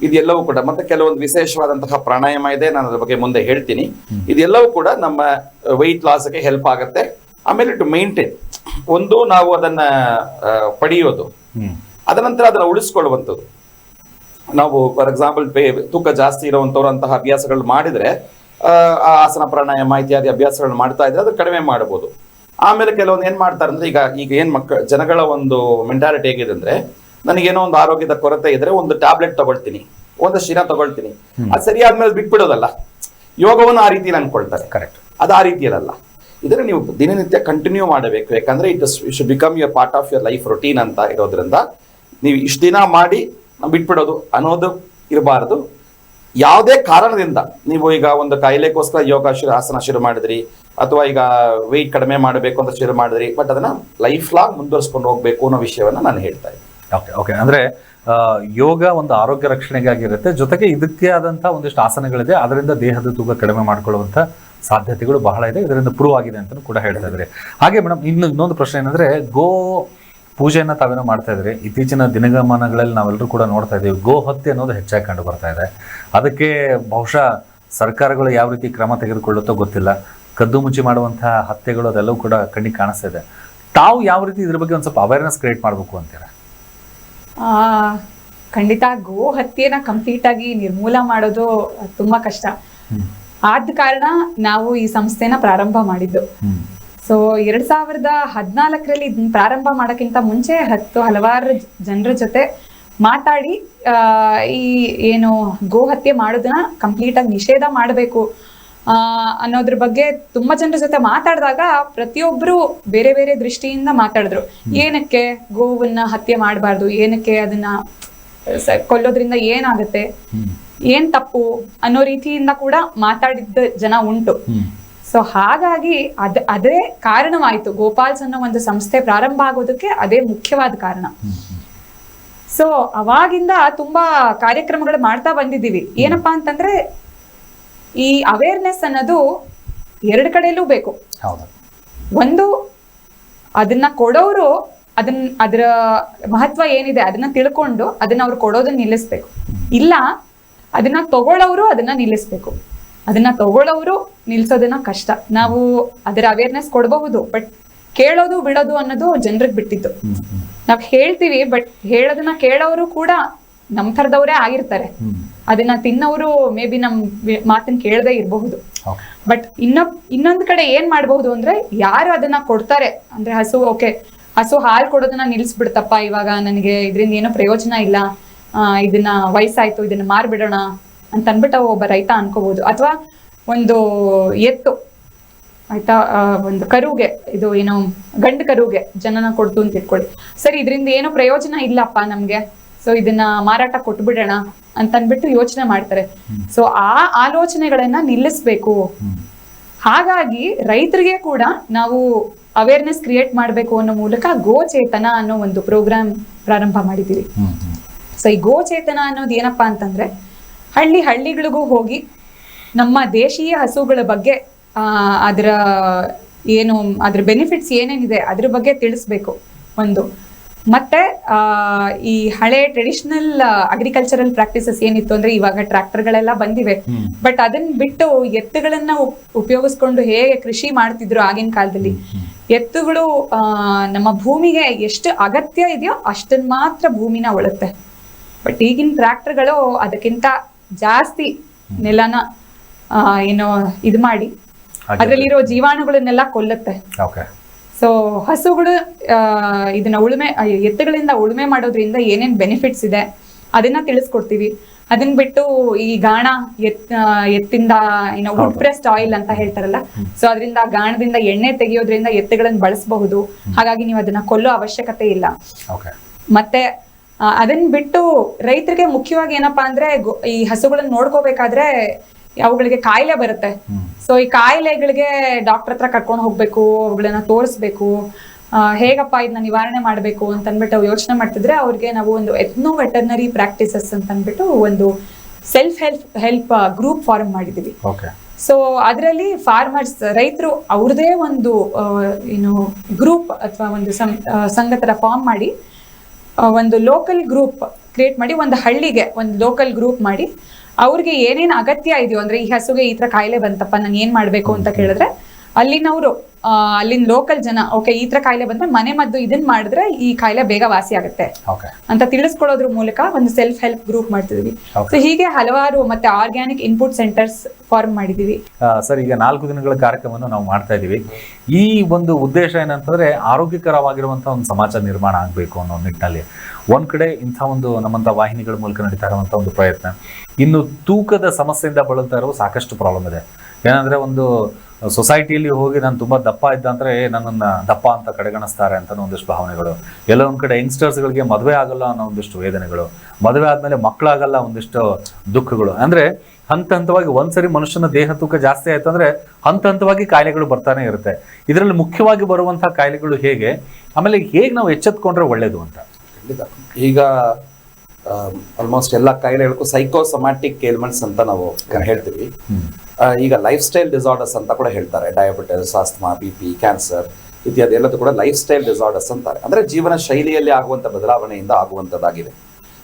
ಇದೆಲ್ಲವೂ ಕೂಡ, ಮತ್ತೆ ಕೆಲವೊಂದು ವಿಶೇಷವಾದಂತಹ ಪ್ರಾಣಾಯಾಮ ಇದೆ, ನಾನು ಅದ್ರ ಬಗ್ಗೆ ಮುಂದೆ ಹೇಳ್ತೀನಿ. ಇದೆಲ್ಲವೂ ಕೂಡ ನಮ್ಮ ವೆಯ್ಟ್ ಲಾಸ್ಗೆ ಹೆಲ್ಪ್ ಆಗುತ್ತೆ. ಆಮೇಲೆ ಟು ಮೇಂಟೈನ್, ಒಂದು ನಾವು ಅದನ್ನ ಪಡೆಯೋದು, ಅದನಂತರ ಅದನ್ನ ಉಳಿಸ್ಕೊಳ್ಳುವಂಥದ್ದು. ನಾವು ಫಾರ್ ಎಕ್ಸಾಂಪಲ್ ತೂಕ ಜಾಸ್ತಿ ಇರುವಂತವ್ರಂತಹ ಅಭ್ಯಾಸಗಳು ಮಾಡಿದ್ರೆ, ಆಸನ ಪ್ರಾಣಾಯಾಮ ಇತ್ಯಾದಿ ಅಭ್ಯಾಸಗಳು ಮಾಡ್ತಾ ಇದ್ರೆ ಅದು ಕಡಿಮೆ ಮಾಡಬಹುದು. ಆಮೇಲೆ ಕೆಲವೊಂದು ಏನ್ ಮಾಡ್ತಾರೆ ಅಂದ್ರೆ, ಈಗ ಏನ್ ಜನಗಳ ಒಂದು ಮೆಂಟಾಲಿಟಿ ಹೇಗಿದೆ ಅಂದ್ರೆ, ನನಗೇನೋ ಒಂದು ಆರೋಗ್ಯದ ಕೊರತೆ ಇದ್ರೆ ಒಂದು ಟ್ಯಾಬ್ಲೆಟ್ ತಗೊಳ್ತೀನಿ, ಒಂದು ಶಿರಾ ತಗೊಳ್ತೀನಿ, ಅದು ಸರಿ ಆದ್ಮೇಲೆ ಬಿಟ್ಬಿಡೋದಲ್ಲ. ಯೋಗವನ್ನು ಆ ರೀತಿಯಲ್ಲಿ ಅನ್ಕೊಳ್ತಾರೆ. ಕರೆಕ್ಟ್, ಅದು ಆ ರೀತಿಯಲ್ಲ. ಇದನ್ನ ನೀವು ದಿನನಿತ್ಯ ಕಂಟಿನ್ಯೂ ಮಾಡಬೇಕು. ಯಾಕಂದ್ರೆ it should become your part of your life routine ಅಂತ ಇರೋದ್ರಿಂದ, ನೀವು ಇಷ್ಟು ದಿನ ಮಾಡಿ ಬಿಟ್ಬಿಡೋದು ಅನ್ನೋದು ಇರಬಾರದು. ಯಾವುದೇ ಕಾರಣದಿಂದ ನೀವು ಈಗ ಒಂದು ಕಾಯಿಲೆಗೋಸ್ಕರ ಯೋಗ ಆಸನ ಶುರು ಮಾಡಿದ್ರಿ, ಅಥವಾ ಈಗ ವೆಯ್ಟ್ ಕಡಿಮೆ ಮಾಡಬೇಕು ಅಂತ ಶುರು ಮಾಡಿದ್ರಿ, ಬಟ್ ಅದನ್ನ ಲೈಫ್ ಲಾಂಗ್ ಮುಂದುವರಿಸ್ಕೊಂಡು ಹೋಗ್ಬೇಕು ಅನ್ನೋ ವಿಷಯವನ್ನ ನಾನು ಹೇಳ್ತಾ ಇದ್ದೀನಿ. ಓಕೆ ಅಂದ್ರೆ ಯೋಗ ಒಂದು ಆರೋಗ್ಯ ರಕ್ಷಣೆಗಾಗಿರುತ್ತೆ, ಜೊತೆಗೆ ಇದಕ್ಕೆ ಆದಂತ ಒಂದಿಷ್ಟು ಆಸನಗಳಿದೆ, ಅದರಿಂದ ದೇಹದ ತೂಕ ಕಡಿಮೆ ಮಾಡ್ಕೊಳ್ಳುವಂತ ಸಾಧ್ಯತೆಗಳು ಬಹಳ ಇದೆ, ಇದರಿಂದ ಪ್ರೂವ್ ಆಗಿದೆ ಅಂತ ಕೂಡ ಹೇಳ್ತಾ ಇದ್ರಿ. ಹಾಗೆ ಮೇಡಮ್, ಇನ್ನೊಂದು ಪ್ರಶ್ನೆ ಏನಂದ್ರೆ, ಗೋ ಪೂಜೆಯನ್ನ ತಾವೇನೋ ಮಾಡ್ತಾ ಇದ್ರಿ. ಇತ್ತೀಚಿನ ದಿನಗಮನಗಳಲ್ಲಿ ನಾವೆಲ್ಲರೂ ಕೂಡ ನೋಡ್ತಾ ಇದ್ದೀವಿ, ಗೋ ಹತ್ಯೆ ಅನ್ನೋದು ಹೆಚ್ಚಾಗಿ ಕಂಡು ಬರ್ತಾ ಇದೆ. ಅದಕ್ಕೆ ಬಹುಶಃ ಸರ್ಕಾರಗಳು ಯಾವ ರೀತಿ ಕ್ರಮ ತೆಗೆದುಕೊಳ್ಳುತ್ತೋ ಗೊತ್ತಿಲ್ಲ. ಕದ್ದು ಮುಚ್ಚಿ ಮಾಡುವಂತಹ ಹತ್ಯೆಗಳು ಅದೆಲ್ಲವೂ ಕೂಡ ಕಣ್ಣಿಗೆ ಕಾಣಿಸ್ತಾ ಇದೆ. ತಾವು ಯಾವ ರೀತಿ ಇದ್ರ ಬಗ್ಗೆ ಒಂದ್ ಸ್ವಲ್ಪ ಅವೇರ್ನೆಸ್ ಕ್ರಿಯೇಟ್ ಮಾಡಬೇಕು ಅಂತೀರಾ? ಖಂಡಿತ ಗೋ ಹತ್ಯೆನ ಕಂಪ್ಲೀಟ್ ಆಗಿ ನಿರ್ಮೂಲ ಮಾಡೋದು ತುಂಬಾ ಕಷ್ಟ. ಆದ ಕಾರಣ ನಾವು ಈ ಸಂಸ್ಥೆನ ಪ್ರಾರಂಭ ಮಾಡಿದ್ದು. ಸೊ 2014ರಲ್ಲಿ ಇದನ್ನ ಪ್ರಾರಂಭ ಮಾಡೋಕ್ಕಿಂತ ಮುಂಚೆ ಹಲವಾರು ಜನರ ಜೊತೆ ಮಾತಾಡಿ ಈ ಏನು ಗೋ ಹತ್ಯೆ ಮಾಡೋದನ್ನ ಕಂಪ್ಲೀಟ್ ಆಗಿ ನಿಷೇಧ ಮಾಡಬೇಕು ಅನ್ನೋದ್ರ ಬಗ್ಗೆ ತುಂಬಾ ಜನರ ಜೊತೆ ಮಾತಾಡಿದಾಗ ಪ್ರತಿಯೊಬ್ರು ಬೇರೆ ಬೇರೆ ದೃಷ್ಟಿಯಿಂದ ಮಾತಾಡಿದ್ರು. ಏನಕ್ಕೆ ಗೋವನ್ನ ಹತ್ಯೆ ಮಾಡಬಾರ್ದು, ಏನಕ್ಕೆ ಅದನ್ನ ಕೊಲ್ಲೋದ್ರಿಂದ ಏನಾಗುತ್ತೆ, ಏನ್ ತಪ್ಪು ಅನ್ನೋ ರೀತಿಯಿಂದ ಕೂಡ ಮಾತಾಡಿದ್ದ ಜನ ಉಂಟು. ಸೊ ಹಾಗಾಗಿ ಅದೇ ಕಾರಣವಾಯ್ತು, ಗೋಪಾಲ್ಸ್ ಅನ್ನೋ ಒಂದು ಸಂಸ್ಥೆ ಪ್ರಾರಂಭ ಆಗೋದಕ್ಕೆ ಅದೇ ಮುಖ್ಯವಾದ ಕಾರಣ. ಸೊ ಅವಾಗಿಂದ ತುಂಬಾ ಕಾರ್ಯಕ್ರಮಗಳು ಮಾಡ್ತಾ ಬಂದಿದ್ದೀವಿ. ಏನಪ್ಪಾ ಅಂತಂದ್ರೆ, ಈ ಅವೇರ್ನೆಸ್ ಅನ್ನೋದು ಎರಡು ಕಡೆಯಲ್ಲೂ ಬೇಕು. ಒಂದು, ಅದನ್ನ ಕೊಡೋರು ಅದರ ಮಹತ್ವ ಏನಿದೆ ಅದನ್ನ ತಿಳ್ಕೊಂಡು ಅದನ್ನ ಅವ್ರು ಕೊಡೋದನ್ನ ನಿಲ್ಲಿಸ್ಬೇಕು. ಇಲ್ಲ, ಅದನ್ನ ತಗೊಳ್ಳೋರು ಅದನ್ನ ನಿಲ್ಲಿಸ್ಬೇಕು. ಅದನ್ನ ತಗೊಳ್ಳೋರು ನಿಲ್ಸೋದನ್ನ ಕಷ್ಟ. ನಾವು ಅದರ ಅವೇರ್ನೆಸ್ ಕೊಡಬಹುದು, ಬಟ್ ಕೇಳೋದು ಬಿಡೋದು ಅನ್ನೋದು ಜನರಿಗೆ ಬಿಟ್ಟಿದ್ದು. ನಾವ್ ಹೇಳ್ತೀವಿ, ಬಟ್ ಹೇಳೋದನ್ನ ಕೇಳೋರು ಕೂಡ ನಮ್ ಥರದವರೇ ಆಗಿರ್ತಾರೆ. ಅದನ್ನ ತಿನ್ನೋರು ಮೇ ಬಿ ನಮ್ ಮಾತನ್ನ ಕೇಳದೇ ಇರಬಹುದು. ಬಟ್ ಇನ್ನೊಂದ್ ಕಡೆ ಏನ್ ಮಾಡಬಹುದು ಅಂದ್ರೆ, ಯಾರು ಅದನ್ನ ಕೊಡ್ತಾರೆ ಅಂದ್ರೆ, ಹಸು ಹಾಲು ಕೊಡೋದನ್ನ ನಿಲ್ಸ್ಬಿಡ್ತಪ್ಪ, ಇವಾಗ ನನಗೆ ಇದರಿಂದ ಏನೋ ಪ್ರಯೋಜನ ಇಲ್ಲ, ಇದನ್ನ ವಯಸ್ಸಾಯ್ತು, ಇದನ್ನ ಮಾರ್ಬಿಡೋಣ ಅಂತ ಅನ್ಬಿಟ್ಟು ಒಬ್ಬ ರೈತ ಅನ್ಕೋಬಹುದು. ಅಥವಾ ಒಂದು ಎತ್ತು ಆಯ್ತಾ, ಒಂದು ಕರುಗೆ, ಇದು ಏನೋ ಗಂಡು ಕರುಗೆ ಜನನ ಕೊಡ್ತು ಅಂತ ಇಟ್ಕೊಳ್ಳಿ. ಸರಿ, ಇದರಿಂದ ಏನೋ ಪ್ರಯೋಜನ ಇಲ್ಲಪ್ಪ ನಮ್ಗೆ, ಸೊ ಇದನ್ನ ಮಾರಾಟ ಕೊಟ್ಬಿಡೋಣ ಅಂತ ಅನ್ಬಿಟ್ಟು ಯೋಚನೆ ಮಾಡ್ತಾರೆ. ಸೊ ಆ ಆಲೋಚನೆಗಳನ್ನ ನಿಲ್ಲಿಸ್ಬೇಕು. ಹಾಗಾಗಿ ರೈತರಿಗೆ ಕೂಡ ನಾವು ಅವೇರ್ನೆಸ್ ಕ್ರಿಯೇಟ್ ಮಾಡ್ಬೇಕು ಅನ್ನೋ ಮೂಲಕ ಗೋಚೇತನ ಅನ್ನೋ ಒಂದು ಪ್ರೋಗ್ರಾಮ್ ಪ್ರಾರಂಭ ಮಾಡಿದ್ದೀವಿ. ಸೊ ಈ ಗೋಚೇತನ ಅನ್ನೋದು ಏನಪ್ಪಾ ಅಂತಂದ್ರೆ, ಹಳ್ಳಿಗಳಿಗೂ ಹೋಗಿ ನಮ್ಮ ದೇಶೀಯ ಹಸುಗಳ ಬಗ್ಗೆ ಅದರ ಏನು ಅದ್ರ ಬೆನಿಫಿಟ್ಸ್ ಏನೇನಿದೆ ಅದ್ರ ಬಗ್ಗೆ ತಿಳಿಸ್ಬೇಕು ಒಂದು. ಮತ್ತೆ ಈ ಹಳೆ ಟ್ರೆಡಿಷನಲ್ ಅಗ್ರಿಕಲ್ಚರಲ್ ಪ್ರಾಕ್ಟೀಸಸ್ ಏನಿತ್ತು ಅಂದ್ರೆ ಇವಾಗ ಟ್ರ್ಯಾಕ್ಟರ್ಗಳೆಲ್ಲ ಬಂದಿವೆ, ಬಟ್ ಅದನ್ನ ಬಿಟ್ಟು ಎತ್ತುಗಳನ್ನ ಉಪಯೋಗಿಸ್ಕೊಂಡು ಹೇಗೆ ಕೃಷಿ ಮಾಡ್ತಿದ್ರು ಆಗಿನ ಕಾಲದಲ್ಲಿ, ಎತ್ತುಗಳು ನಮ್ಮ ಭೂಮಿಗೆ ಎಷ್ಟು ಅಗತ್ಯ ಇದೆಯೋ ಅಷ್ಟನ್ನ ಮಾತ್ರ ಭೂಮಿನ ಉಳುತ್ತೆ. ಬಟ್ ಈಗಿನ ಟ್ರ್ಯಾಕ್ಟರ್ಗಳು ಅದಕ್ಕಿಂತ ಜಾಸ್ತಿ ನೆಲನ ಏನೋ ಇದು ಮಾಡಿ ಅದರಲ್ಲಿರೋ ಜೀವಾಣುಗಳನ್ನೆಲ್ಲ ಕೊಲ್ಲುತ್ತೆ. ಸೊ ಹಸುಗಳು ಇದನ್ನ ಎತ್ತುಗಳಿಂದ ಉಳುಮೆ ಮಾಡೋದ್ರಿಂದ ಏನೇನ್ ಬೆನಿಫಿಟ್ಸ್ ಇದೆ ಅದನ್ನ ತಿಳಿಸ್ಕೊಡ್ತೀವಿ. ಅದನ್ನ ಬಿಟ್ಟು ಈ ಗಾಣ ಎತ್ತಿಂದ ಏನೋ ವುಡ್ ಪ್ರೆಸ್ಡ್ ಆಯಿಲ್ ಅಂತ ಹೇಳ್ತಾರಲ್ಲ, ಸೊ ಅದರಿಂದ ಗಾಣದಿಂದ ಎಣ್ಣೆ ತೆಗೆಯೋದ್ರಿಂದ ಎತ್ತುಗಳನ್ನ ಬಳಸಬಹುದು, ಹಾಗಾಗಿ ನೀವು ಅದನ್ನ ಕೊಲ್ಲೋ ಅವಶ್ಯಕತೆ ಇಲ್ಲ. ಮತ್ತೆ ಅದನ್ನ ಬಿಟ್ಟು ರೈತರಿಗೆ ಮುಖ್ಯವಾಗಿ ಏನಪ್ಪಾ ಅಂದ್ರೆ ಈ ಹಸುಗಳನ್ನ ನೋಡ್ಕೋಬೇಕಾದ್ರೆ ಅವುಗಳಿಗೆ ಕಾಯಿಲೆ ಬರುತ್ತೆ. ಸೊ ಈ ಕಾಯಿಲೆಗಳಿಗೆ ಡಾಕ್ಟರ್ ಹತ್ರ ಕರ್ಕೊಂಡು ಹೋಗ್ಬೇಕು, ಅವುಗಳನ್ನ ತೋರಿಸ್ಬೇಕು, ಹೇಗಪ್ಪ ಇದನ್ನ ನಿವಾರಣೆ ಮಾಡ್ಬೇಕು ಅಂತ ಅಂದ್ಬಿಟ್ಟು ಅವ್ರು ಯೋಚನೆ ಮಾಡ್ತಿದ್ರೆ ಅವ್ರಿಗೆ ನಾವು ಒಂದು ಎಥ್ನೋ ವೆಟರ್ನರಿ ಪ್ರಾಕ್ಟೀಸಸ್ ಅಂತ ಅಂದ್ಬಿಟ್ಟು ಒಂದು ಸೆಲ್ಫ್ ಹೆಲ್ಪ್ ಗ್ರೂಪ್ ಫಾರ್ಮ್ ಮಾಡಿದೀವಿ. ಸೊ ಅದರಲ್ಲಿ ಫಾರ್ಮರ್ಸ್ ರೈತರು ಅವ್ರದೇ ಒಂದು ಏನು ಗ್ರೂಪ್ ಅಥವಾ ಒಂದು ಸಂಘ ತರ ಫಾರ್ಮ್ ಮಾಡಿ ಒಂದು ಲೋಕಲ್ ಗ್ರೂಪ್ ಕ್ರಿಯೇಟ್ ಮಾಡಿ, ಒಂದು ಹಳ್ಳಿಗೆ ಒಂದು ಲೋಕಲ್ ಗ್ರೂಪ್ ಮಾಡಿ ಅವ್ರಿಗೆ ಏನೇನ್ ಅಗತ್ಯ ಇದೆಯೋ ಅಂದ್ರೆ ಈ ಹಸುಗೆ ಈ ತರ ಕಾಯಿಲೆ ಬಂತಪ್ಪ ನಾನು ಏನ್ ಮಾಡ್ಬೇಕು ಅಂತ ಕೇಳಿದ್ರೆ ಅಲ್ಲಿನವರು ಅಲ್ಲಿನ ಲೋಕಲ್ ಜನ ಓಕೆ ಈ ತರ ಕಾಯಿಲೆ ಬಂದ್ರೆ ಮನೆ ಮದ್ದು ಇದನ್ ಮಾಡಿದ್ರೆ ಈ ಕಾಯಿಲೆ ಬೇಗ ವಾಸಿ ಆಗುತ್ತೆ ಅಂತ ತಿಳಿಸ್ಕೊಳ್ಳೋದ್ರ ಮೂಲಕ ಒಂದು ಸೆಲ್ಫ್ ಹೆಲ್ಪ್ ಗ್ರೂಪ್ ಮಾಡ್ತಿದ್ವಿ. ಸೊ ಹೀಗೆ ಹಲವಾರು ಮತ್ತೆ ಆರ್ಗ್ಯಾನಿಕ್ ಇನ್ಪುಟ್ ಸೆಂಟರ್ಸ್ ಫಾರ್ಮ್ ಮಾಡಿದೀವಿ. ಸರ್, ಈಗ 4 ದಿನಗಳ ಕಾರ್ಯಕ್ರಮವನ್ನು ನಾವು ಮಾಡ್ತಾ ಇದೀವಿ. ಈ ಒಂದು ಉದ್ದೇಶ ಏನಂತಂದ್ರೆ ಆರೋಗ್ಯಕರವಾಗಿರುವಂತಹ ಒಂದು ಸಮಾಜ ನಿರ್ಮಾಣ ಆಗ್ಬೇಕು ಅನ್ನೋ ನಿಟ್ಟಿನಲ್ಲಿ ಒಂದ್ ಕಡೆ ಇಂಥ ಒಂದು ನಮ್ಮಂತ ವಾಹಿನಿಗಳ ಮೂಲಕ ನಡೀತಾ ಇರುವಂತ ಒಂದು ಪ್ರಯತ್ನ. ಇನ್ನು ತೂಕದ ಸಮಸ್ಯೆಯಿಂದ ಬಳಲ್ತಾ ಇರೋ ಸಾಕಷ್ಟು ಪ್ರಾಬ್ಲಮ್ ಇದೆ. ಏನಂದ್ರೆ ಒಂದು ಸೊಸೈಟಿಯಲ್ಲಿ ಹೋಗಿ ನಾನು ತುಂಬಾ ದಪ್ಪ ಇದ್ದ ಅಂದ್ರೆ ನನ್ನನ್ನ ದಪ್ಪ ಅಂತ ಕಡೆಗಣಿಸ್ತಾರೆ ಅಂತ ಒಂದಿಷ್ಟು ಭಾವನೆಗಳು, ಎಲ್ಲ ಒಂದ್ ಕಡೆ ಯಂಗ್ಸ್ಟರ್ಸ್ಗಳಿಗೆ ಮದುವೆ ಆಗಲ್ಲ ಅನ್ನೋ ಒಂದಿಷ್ಟು ವೇದನೆಗಳು, ಮದುವೆ ಆದ್ಮೇಲೆ ಮಕ್ಕಳಾಗಲ್ಲ ಒಂದಿಷ್ಟು ದುಃಖಗಳು. ಅಂದ್ರೆ ಹಂತ ಹಂತವಾಗಿ ಒಂದ್ಸರಿ ಮನುಷ್ಯನ ದೇಹ ತೂಕ ಜಾಸ್ತಿ ಆಯ್ತು ಅಂದ್ರೆ ಹಂತ ಹಂತವಾಗಿ ಕಾಯಿಲೆಗಳು ಬರ್ತಾನೆ ಇರುತ್ತೆ. ಇದರಲ್ಲಿ ಮುಖ್ಯವಾಗಿ ಬರುವಂತಹ ಕಾಯಿಲೆಗಳು ಹೇಗೆ, ಆಮೇಲೆ ಹೇಗೆ ನಾವು ಎಚ್ಚೆತ್ಕೊಂಡ್ರೆ ಒಳ್ಳೇದು ಅಂತ. ಈಗ ಆಲ್ಮೋಸ್ಟ್ ಎಲ್ಲ ಕಾಯಿಲೆಗಳಿಗೂ ಸೈಕೋಸೊಮ್ಯಾಟಿಕ್ ಏಲ್ಮೆಂಟ್ಸ್ ಅಂತ ನಾವು ಹೇಳ್ತೀವಿ. ಈಗ ಲೈಫ್ ಸ್ಟೈಲ್ ಡಿಸಾರ್ಡರ್ಸ್ ಅಂತ ಕೂಡ ಹೇಳ್ತಾರೆ. ಡಯಾಬಿಟಿಸ್, ಆಸ್ತಮಾ, BP, ಕ್ಯಾನ್ಸರ್ ಇತ್ಯಾದಿ ಎಲ್ಲದೂ ಕೂಡ ಲೈಫ್ ಸ್ಟೈಲ್ ಡಿಸಾರ್ಡರ್ಸ್ ಅಂತಾರೆ. ಅಂದ್ರೆ ಜೀವನ ಶೈಲಿಯಲ್ಲಿ ಆಗುವಂತ ಬದಲಾವಣೆಯಿಂದ ಆಗುವಂತದ್ದಾಗಿದೆ.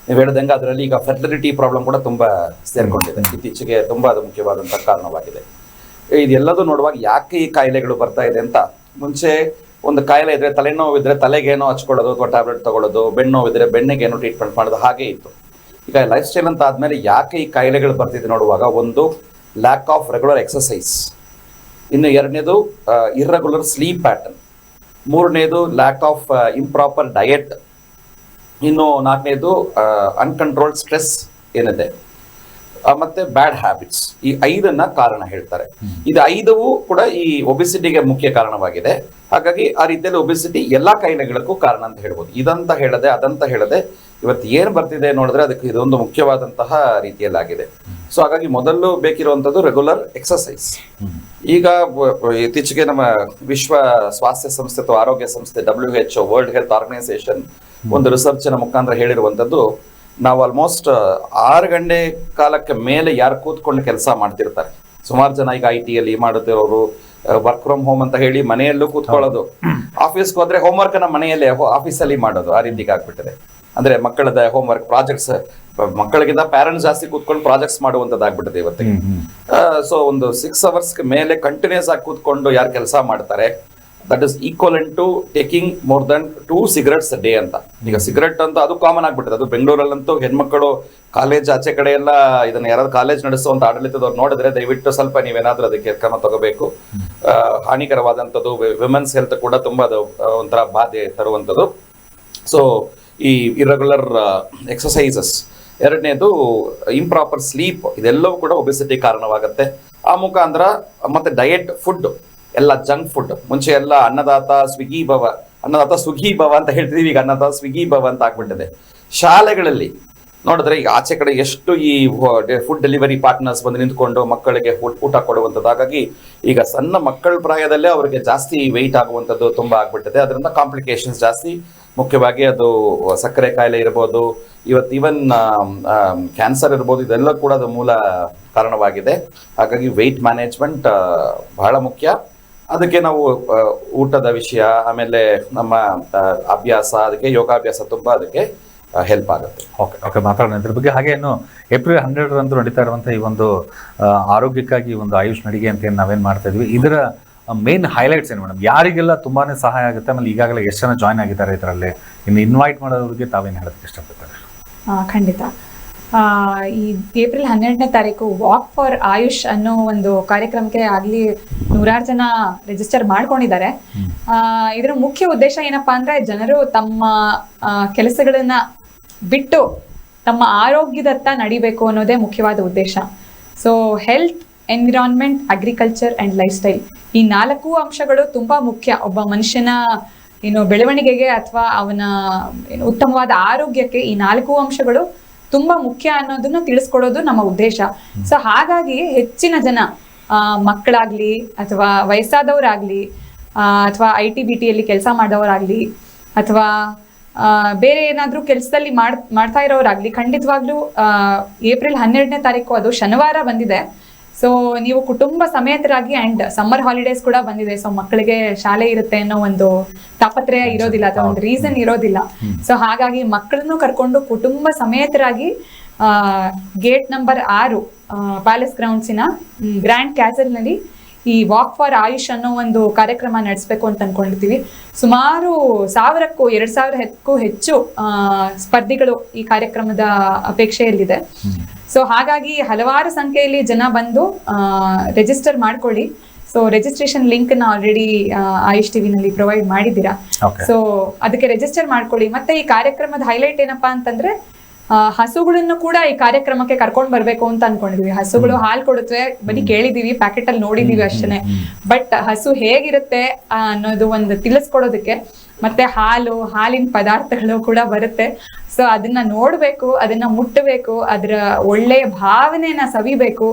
ನೀವು ಹೇಳ್ದಂಗೆ ಅದರಲ್ಲಿ ಈಗ ಫರ್ಟಿಲಿಟಿ ಪ್ರಾಬ್ಲಮ್ ಕೂಡ ತುಂಬಾ ಸೇರ್ಕೊಂಡಿದೆ. ಇತ್ತೀಚೆಗೆ ತುಂಬಾ ಅದು ಮುಖ್ಯವಾದಂತಹ ಕಾರಣವಾಗಿದೆ. ಇದೆಲ್ಲದೂ ನೋಡುವಾಗ ಯಾಕೆ ಈ ಕಾಯಿಲೆಗಳು ಬರ್ತಾ ಇದೆ ಅಂತ, ಮುಂಚೆ ಒಂದು ಕಾಯಿಲೆ ಇದ್ರೆ ತಲೆನೋವಿದ್ರೆ ತಲೆಗೇನೋ ಹಚ್ಕೊಳ್ಳೋದು ಅಥವಾ ಟ್ಯಾಬ್ಲೆಟ್ ತಗೊಳ್ಳೋದು, ಬೆನ್ನೋವಿದ್ರೆ ಬೆನ್ನಿಗೇನೋ ಟ್ರೀಟ್ಮೆಂಟ್ ಮಾಡೋದು, ಹಾಗೆ ಇತ್ತು. ಈಗ ಲೈಫ್ ಸ್ಟೈಲ್ ಅಂತ ಆದ್ಮೇಲೆ ಯಾಕೆ ಈ ಕಾಯಿಲೆಗಳು ಬರ್ತಿದೆ ನೋಡುವಾಗ, ಒಂದು ಲ್ಯಾಕ್ ಆಫ್ ರೆಗ್ಯುಲರ್ ಎಕ್ಸಸೈಸ್, ಇನ್ನು ಎರಡನೇದು ಇರ್ರೆಗ್ಯುಲರ್ ಸ್ಲೀಪ್ ಪ್ಯಾಟರ್ನ್, ಮೂರನೇದು ಲ್ಯಾಕ್ ಆಫ್ ಇಂಪ್ರಾಪರ್ ಡಯಟ್, ಇನ್ನು ನಾಲ್ಕನೇದು ಅನ್ಕಂಟ್ರೋಲ್ಡ್ ಸ್ಟ್ರೆಸ್ ಏನಿದೆ, ಮತ್ತೆ ಬ್ಯಾಡ್ ಹ್ಯಾಬಿಟ್ಸ್. ಈ 5 ಕಾರಣ ಹೇಳ್ತಾರೆ. ಇದು 5 ಕೂಡ ಈ ಒಬಿಸಿಟಿಗೆ ಮುಖ್ಯ ಕಾರಣವಾಗಿದೆ. ಹಾಗಾಗಿ ಆ ರೀತಿಯಲ್ಲಿ ಒಬಿಸಿಟಿ ಎಲ್ಲಾ ಕಾಯಿಲೆಗಳಿಗೂ ಕಾರಣ ಅಂತ ಹೇಳ್ಬೋದು. ಇದಂತ ಹೇಳದೆ ಅದಂತ ಹೇಳದೆ ಇವತ್ತು ಏನ್ ಬರ್ತಿದೆ ನೋಡಿದ್ರೆ ಅದಕ್ಕೆ ಇದೊಂದು ಮುಖ್ಯವಾದಂತಹ ರೀತಿಯಲ್ಲಾಗಿದೆ. ಸೊ ಹಾಗಾಗಿ ಮೊದಲು ಬೇಕಿರುವಂತದ್ದು ರೆಗ್ಯುಲರ್ ಎಕ್ಸಸೈಸ್. ಈಗ ಇತ್ತೀಚೆಗೆ ನಮ್ಮ ವಿಶ್ವ ಸ್ವಾಸ್ಥ್ಯ ಸಂಸ್ಥೆ ಅಥವಾ ಆರೋಗ್ಯ ಸಂಸ್ಥೆ WHO, ವರ್ಲ್ಡ್ ಹೆಲ್ತ್ ಆರ್ಗನೈಸೇಷನ್ ಒಂದು ರಿಸರ್ಚ್ ನ ಮುಖಾಂತರ ಹೇಳಿರುವಂತದ್ದು, ನಾವು ಆಲ್ಮೋಸ್ಟ್ 6 ಗಂಟೆ ಕಾಲಕ್ಕೆ ಮೇಲೆ ಯಾರು ಕೂತ್ಕೊಂಡು ಕೆಲಸ ಮಾಡ್ತಿರ್ತಾರೆ. ಸುಮಾರು ಜನ ಈಗ IT ಯಲ್ಲಿ ಮಾಡುತ್ತಿರೋರು, ವರ್ಕ್ ಫ್ರಮ್ ಹೋಮ್ ಅಂತ ಹೇಳಿ ಮನೆಯಲ್ಲೂ ಕೂತ್ಕೊಳ್ಳೋದು, ಆಫೀಸ್ಗೆ ಹೋದ್ರೆ ಹೋಮ್ವರ್ಕ್ ನ ಮನೆಯಲ್ಲೇ ಆಫೀಸಲ್ಲಿ ಮಾಡೋದು, ಆ ರೀತಿಗೆ ಆಗ್ಬಿಟ್ಟಿದೆ. ಅಂದ್ರೆ ಮಕ್ಕಳದ ಹೋಮ್ವರ್ಕ್ ಪ್ರಾಜೆಕ್ಟ್ಸ್, ಮಕ್ಕಳಿಗಿಂತ ಪ್ಯಾರೆಂಟ್ಸ್ ಜಾಸ್ತಿ ಕೂತ್ಕೊಂಡು ಪ್ರಾಜೆಕ್ಟ್ಸ್ ಮಾಡುವಂತದ್ದಾಗ್ಬಿಟ್ಟಿದೆ ಇವತ್ತಿಗೆ. ಸೊ ಒಂದು 6 hours ಮೇಲೆ ಕಂಟಿನ್ಯೂಸ್ ಆಗಿ ಕೂತ್ಕೊಂಡು ಯಾರು ಕೆಲಸ ಮಾಡ್ತಾರೆ, that is equivalent to taking more than 2 cigarettes a day ಅಂತ. ಈಗ ಸಿಗರೆಟ್ ಅಂತ ಅದು ಕಾಮನ್ ಆಗ್ಬಿಟ್ಟಿದೆ. ಅದು ಬೆಂಗಳೂರಲ್ಲಂತೂ ಹೆಣ್ಮಕ್ಕಳು ಕಾಲೇಜ್ ಆಚೆ ಕಡೆ ಎಲ್ಲ ಇದನ್ನ ಯಾರಾದ್ರು ಕಾಲೇಜ್ ನಡೆಸುವಂತ ಆಡಳಿತದವ್ರು ನೋಡಿದ್ರೆ ದಯವಿಟ್ಟು ಸ್ವಲ್ಪ ನೀವೇನಾದ್ರೂ ಅದಕ್ಕೆ ಕ್ರಮ ತಗೋಬೇಕು. ಹಾನಿಕರವಾದಂಥದ್ದು, ವಿಮೆನ್ಸ್ ಹೆಲ್ತ್ ಕೂಡ ತುಂಬಾ ಅದು ಒಂಥರ ಬಾಧೆ ತರುವಂಥದ್ದು. ಸೊ ಈ ಇರ್ರೆಗ್ಯುಲರ್ ಎಕ್ಸಸೈಸಸ್, ಎರಡನೇದು ಇಂಪ್ರಾಪರ್ ಸ್ಲೀಪ್, ಇದೆಲ್ಲವೂ ಕೂಡ ಒಬೆಸಿಟಿ ಕಾರಣವಾಗುತ್ತೆ. ಆ ಮುಖಾಂತರ ಮತ್ತೆ ಡಯಟ್, ಫುಡ್ ಎಲ್ಲ ಜಂಕ್ ಫುಡ್. ಮುಂಚೆ ಎಲ್ಲ ಅನ್ನದಾತ ಸ್ವಿಗ್ಗಿ ಭವ ಅಂತ ಹೇಳ್ತಿದೀವಿ, ಈಗ ಅನ್ನದಾತ ಸ್ವಿಗ್ಗಿ ಭವ ಅಂತ ಆಗ್ಬಿಟ್ಟಿದೆ. ಶಾಲೆಗಳಲ್ಲಿ ನೋಡಿದ್ರೆ ಈಗ ಆಚೆ ಕಡೆ ಎಷ್ಟು ಈ ಫುಡ್ ಡೆಲಿವರಿ ಪಾರ್ಟ್ನರ್ಸ್ ಬಂದು ನಿಂತ್ಕೊಂಡು ಮಕ್ಕಳಿಗೆ ಊಟ ಕೊಡುವಂಥದ್ದು. ಹಾಗಾಗಿ ಈಗ ಸಣ್ಣ ಮಕ್ಕಳ ಪ್ರಾಯದಲ್ಲೇ ಅವರಿಗೆ ಜಾಸ್ತಿ ವೆಯ್ಟ್ ಆಗುವಂಥದ್ದು ತುಂಬಾ ಆಗ್ಬಿಟ್ಟಿದೆ. ಅದರಿಂದ ಕಾಂಪ್ಲಿಕೇಶನ್ಸ್ ಜಾಸ್ತಿ, ಮುಖ್ಯವಾಗಿ ಅದು ಸಕ್ಕರೆ ಕಾಯಿಲೆ ಇರ್ಬೋದು, ಇವತ್ತು ಈವನ್ ಕ್ಯಾನ್ಸರ್ ಇರ್ಬೋದು, ಇದೆಲ್ಲ ಕೂಡ ಅದು ಮೂಲ ಕಾರಣವಾಗಿದೆ. ಹಾಗಾಗಿ ವೆಯ್ಟ್ ಮ್ಯಾನೇಜ್ಮೆಂಟ್ ಬಹಳ ಮುಖ್ಯ. ಅದಕ್ಕೆ ನಾವು ಊಟದ ವಿಷಯ, ಆಮೇಲೆ ನಮ್ಮ ಅಭ್ಯಾಸ, ಅದಕ್ಕೆ ಯೋಗಾಭ್ಯಾಸ ತುಂಬ ಅದಕ್ಕೆ ಹೆಲ್ಪ್ ಆಗುತ್ತೆ. ಓಕೆ ಮಾತಾಡೋಣ ಇದ್ರ ಬಗ್ಗೆ. ಹಾಗೆ ಇನ್ನು ಏಪ್ರಿಲ್ 12ರಂದು ನಡೀತಾ ಇರುವಂಥ ಈ ಒಂದು ಆರೋಗ್ಯಕ್ಕಾಗಿ ಒಂದು ಆಯುಷ್ ನಡಿಗೆ ಅಂತ ಏನು ನಾವೇನು ಮಾಡ್ತಾ ಇದ್ವಿ, ಇದರ ಮೇನ್ ಹೈಲೈಟ್ಸ್ ಏನು ಮೇಡಮ್? ಯಾರಿಗೆಲ್ಲ ತುಂಬಾನೇ ಸಹಾಯ ಆಗುತ್ತೆ, ಆಮೇಲೆ ಈಗಾಗಲೇ ಎಷ್ಟು ಜನ ಜಾಯ್ನ್ ಆಗಿದ್ದಾರೆ ಇದರಲ್ಲಿ, ಇನ್ನು ಇನ್ವೈಟ್ ಮಾಡೋರಿಗೆ ತಾವೇನು ಹೇಳೋದಕ್ಕೆ ಇಷ್ಟಪಡ್ತಾರೆ? ಖಂಡಿತ. ಈ ಏಪ್ರಿಲ್ 12ನೇ ತಾರೀಕು ವಾಕ್ ಫಾರ್ ಆಯುಷ್ ಅನ್ನೋ ಒಂದು ಕಾರ್ಯಕ್ರಮಕ್ಕೆ ಆಗಲಿ 100 ಜನ ರಿಜಿಸ್ಟರ್ ಮಾಡ್ಕೊಂಡಿದ್ದಾರೆ. ಇದರ ಮುಖ್ಯ ಉದ್ದೇಶ ಏನಪ್ಪಾ ಅಂದ್ರೆ, ಜನರು ತಮ್ಮ ಕೆಲಸಗಳನ್ನ ಬಿಟ್ಟು ತಮ್ಮ ಆರೋಗ್ಯದತ್ತ ನಡಿಬೇಕು ಅನ್ನೋದೇ ಮುಖ್ಯವಾದ ಉದ್ದೇಶ. So health, environment, agriculture and life style, ಈ 4 ಅಂಶಗಳು ತುಂಬಾ ಮುಖ್ಯ ಒಬ್ಬ ಮನುಷ್ಯನ ಬೆಳವಣಿಗೆಗೆ ಅಥವಾ ಅವನ ಉತ್ತಮವಾದ ಆರೋಗ್ಯಕ್ಕೆ. ಈ 4 ಅಂಶಗಳು ತುಂಬಾ ಮುಖ್ಯ ಅನ್ನೋದನ್ನ ತಿಳಿಸ್ಕೊಡೋದು ನಮ್ಮ ಉದ್ದೇಶ. ಸೊ ಹಾಗಾಗಿ ಹೆಚ್ಚಿನ ಜನ ಮಕ್ಕಳಾಗ್ಲಿ ಅಥವಾ ವಯಸ್ಸಾದವರಾಗ್ಲಿ ಅಥವಾ IT-BTಯಲ್ಲಿ ಕೆಲಸ ಮಾಡೋರಾಗ್ಲಿ ಅಥವಾ ಬೇರೆ ಏನಾದ್ರೂ ಕೆಲಸದಲ್ಲಿ ಮಾಡ್ತಾ ಇರೋರಾಗ್ಲಿ, ಖಂಡಿತವಾಗ್ಲೂ ಏಪ್ರಿಲ್ 12ನೇ ತಾರೀಕು ಅದು ಶನಿವಾರ ಬಂದಿದೆ. ಸೊ ನೀವು ಕುಟುಂಬ ಸಮೇತರಾಗಿ, ಅಂಡ್ ಸಮ್ಮರ್ ಹಾಲಿಡೇಸ್ ಕೂಡ ಬಂದಿದೆ, ಸೊ ಮಕ್ಕಳಿಗೆ ಶಾಲೆ ಇರುತ್ತೆ ಅನ್ನೋ ಒಂದು ತಾಪತ್ರಯ ಇರೋದಿಲ್ಲ ಅಥವಾ ಒಂದು ರೀಸನ್ ಇರೋದಿಲ್ಲ. ಸೊ ಹಾಗಾಗಿ ಮಕ್ಕಳನ್ನು ಕರ್ಕೊಂಡು ಕುಟುಂಬ ಸಮೇತರಾಗಿ ಗೇಟ್ ನಂಬರ್ 6 ಪ್ಯಾಲೇಸ್ ಗ್ರೌಂಡ್ಸಿನ ಗ್ರ್ಯಾಂಡ್ ಕ್ಯಾಸಲ್ ನಲ್ಲಿ ಈ ವಾಕ್ ಫಾರ್ ಆಯುಷ್ ಅನ್ನೋ ಒಂದು ಕಾರ್ಯಕ್ರಮ ನಡೆಸಬೇಕು ಅಂತ ಅನ್ಕೊಂಡಿರ್ತೀವಿ. ಸುಮಾರು 1000ಕ್ಕೂ 2000ಕ್ಕೂ ಹೆಚ್ಚು ಸ್ಪರ್ಧಿಗಳು ಈ ಕಾರ್ಯಕ್ರಮದ ಅಪೇಕ್ಷೆಯಲ್ಲಿದೆ. ಸೊ ಹಾಗಾಗಿ ಹಲವಾರು ಸಂಖ್ಯೆಯಲ್ಲಿ ಜನ ಬಂದು ರಿಜಿಸ್ಟರ್ ಮಾಡ್ಕೊಳ್ಳಿ. ಸೊ ರಿಜಿಸ್ಟ್ರೇಷನ್ ಲಿಂಕ್ ನ ಆಲ್ರೆಡಿ ಆಯುಷ್ ಟಿವಿನಲ್ಲಿ ಪ್ರೊವೈಡ್ ಮಾಡಿದ್ದೀರಾ. ಸೊ ಅದಕ್ಕೆ ರಿಜಿಸ್ಟರ್ ಮಾಡ್ಕೊಳ್ಳಿ. ಮತ್ತೆ ಈ ಕಾರ್ಯಕ್ರಮದ ಹೈಲೈಟ್ ಏನಪ್ಪಾ ಅಂತಂದ್ರೆ, ಹಸುಗಳನ್ನು ಕೂಡ ಈ ಕಾರ್ಯಕ್ರಮಕ್ಕೆ ಕರ್ಕೊಂಡ್ ಬರ್ಬೇಕು ಅಂತ ಅನ್ಕೊಂಡಿದೀವಿ. ಹಸುಗಳು ಹಾಲು ಕೊಡುತ್ತವೆ, ಬರೀ ಕೇಳಿದೀವಿ, ಪ್ಯಾಕೆಟ್ ಅಲ್ಲಿ ನೋಡಿದೀವಿ ಅಷ್ಟೇನೆ. ಬಟ್ ಹಸು ಹೇಗಿರುತ್ತೆ ಅನ್ನೋದು ಒಂದು ತಿಳಿಸ್ಕೊಡೋದಕ್ಕೆ, ಮತ್ತೆ ಹಾಲಿನ ಪದಾರ್ಥಗಳು ಕೂಡ ಬರುತ್ತೆ. ಸೊ ಅದನ್ನ ನೋಡ್ಬೇಕು, ಅದನ್ನ ಮುಟ್ಟಬೇಕು, ಅದರ ಒಳ್ಳೆಯ ಭಾವನೆಯನ್ನ ಸವಿಬೇಕು,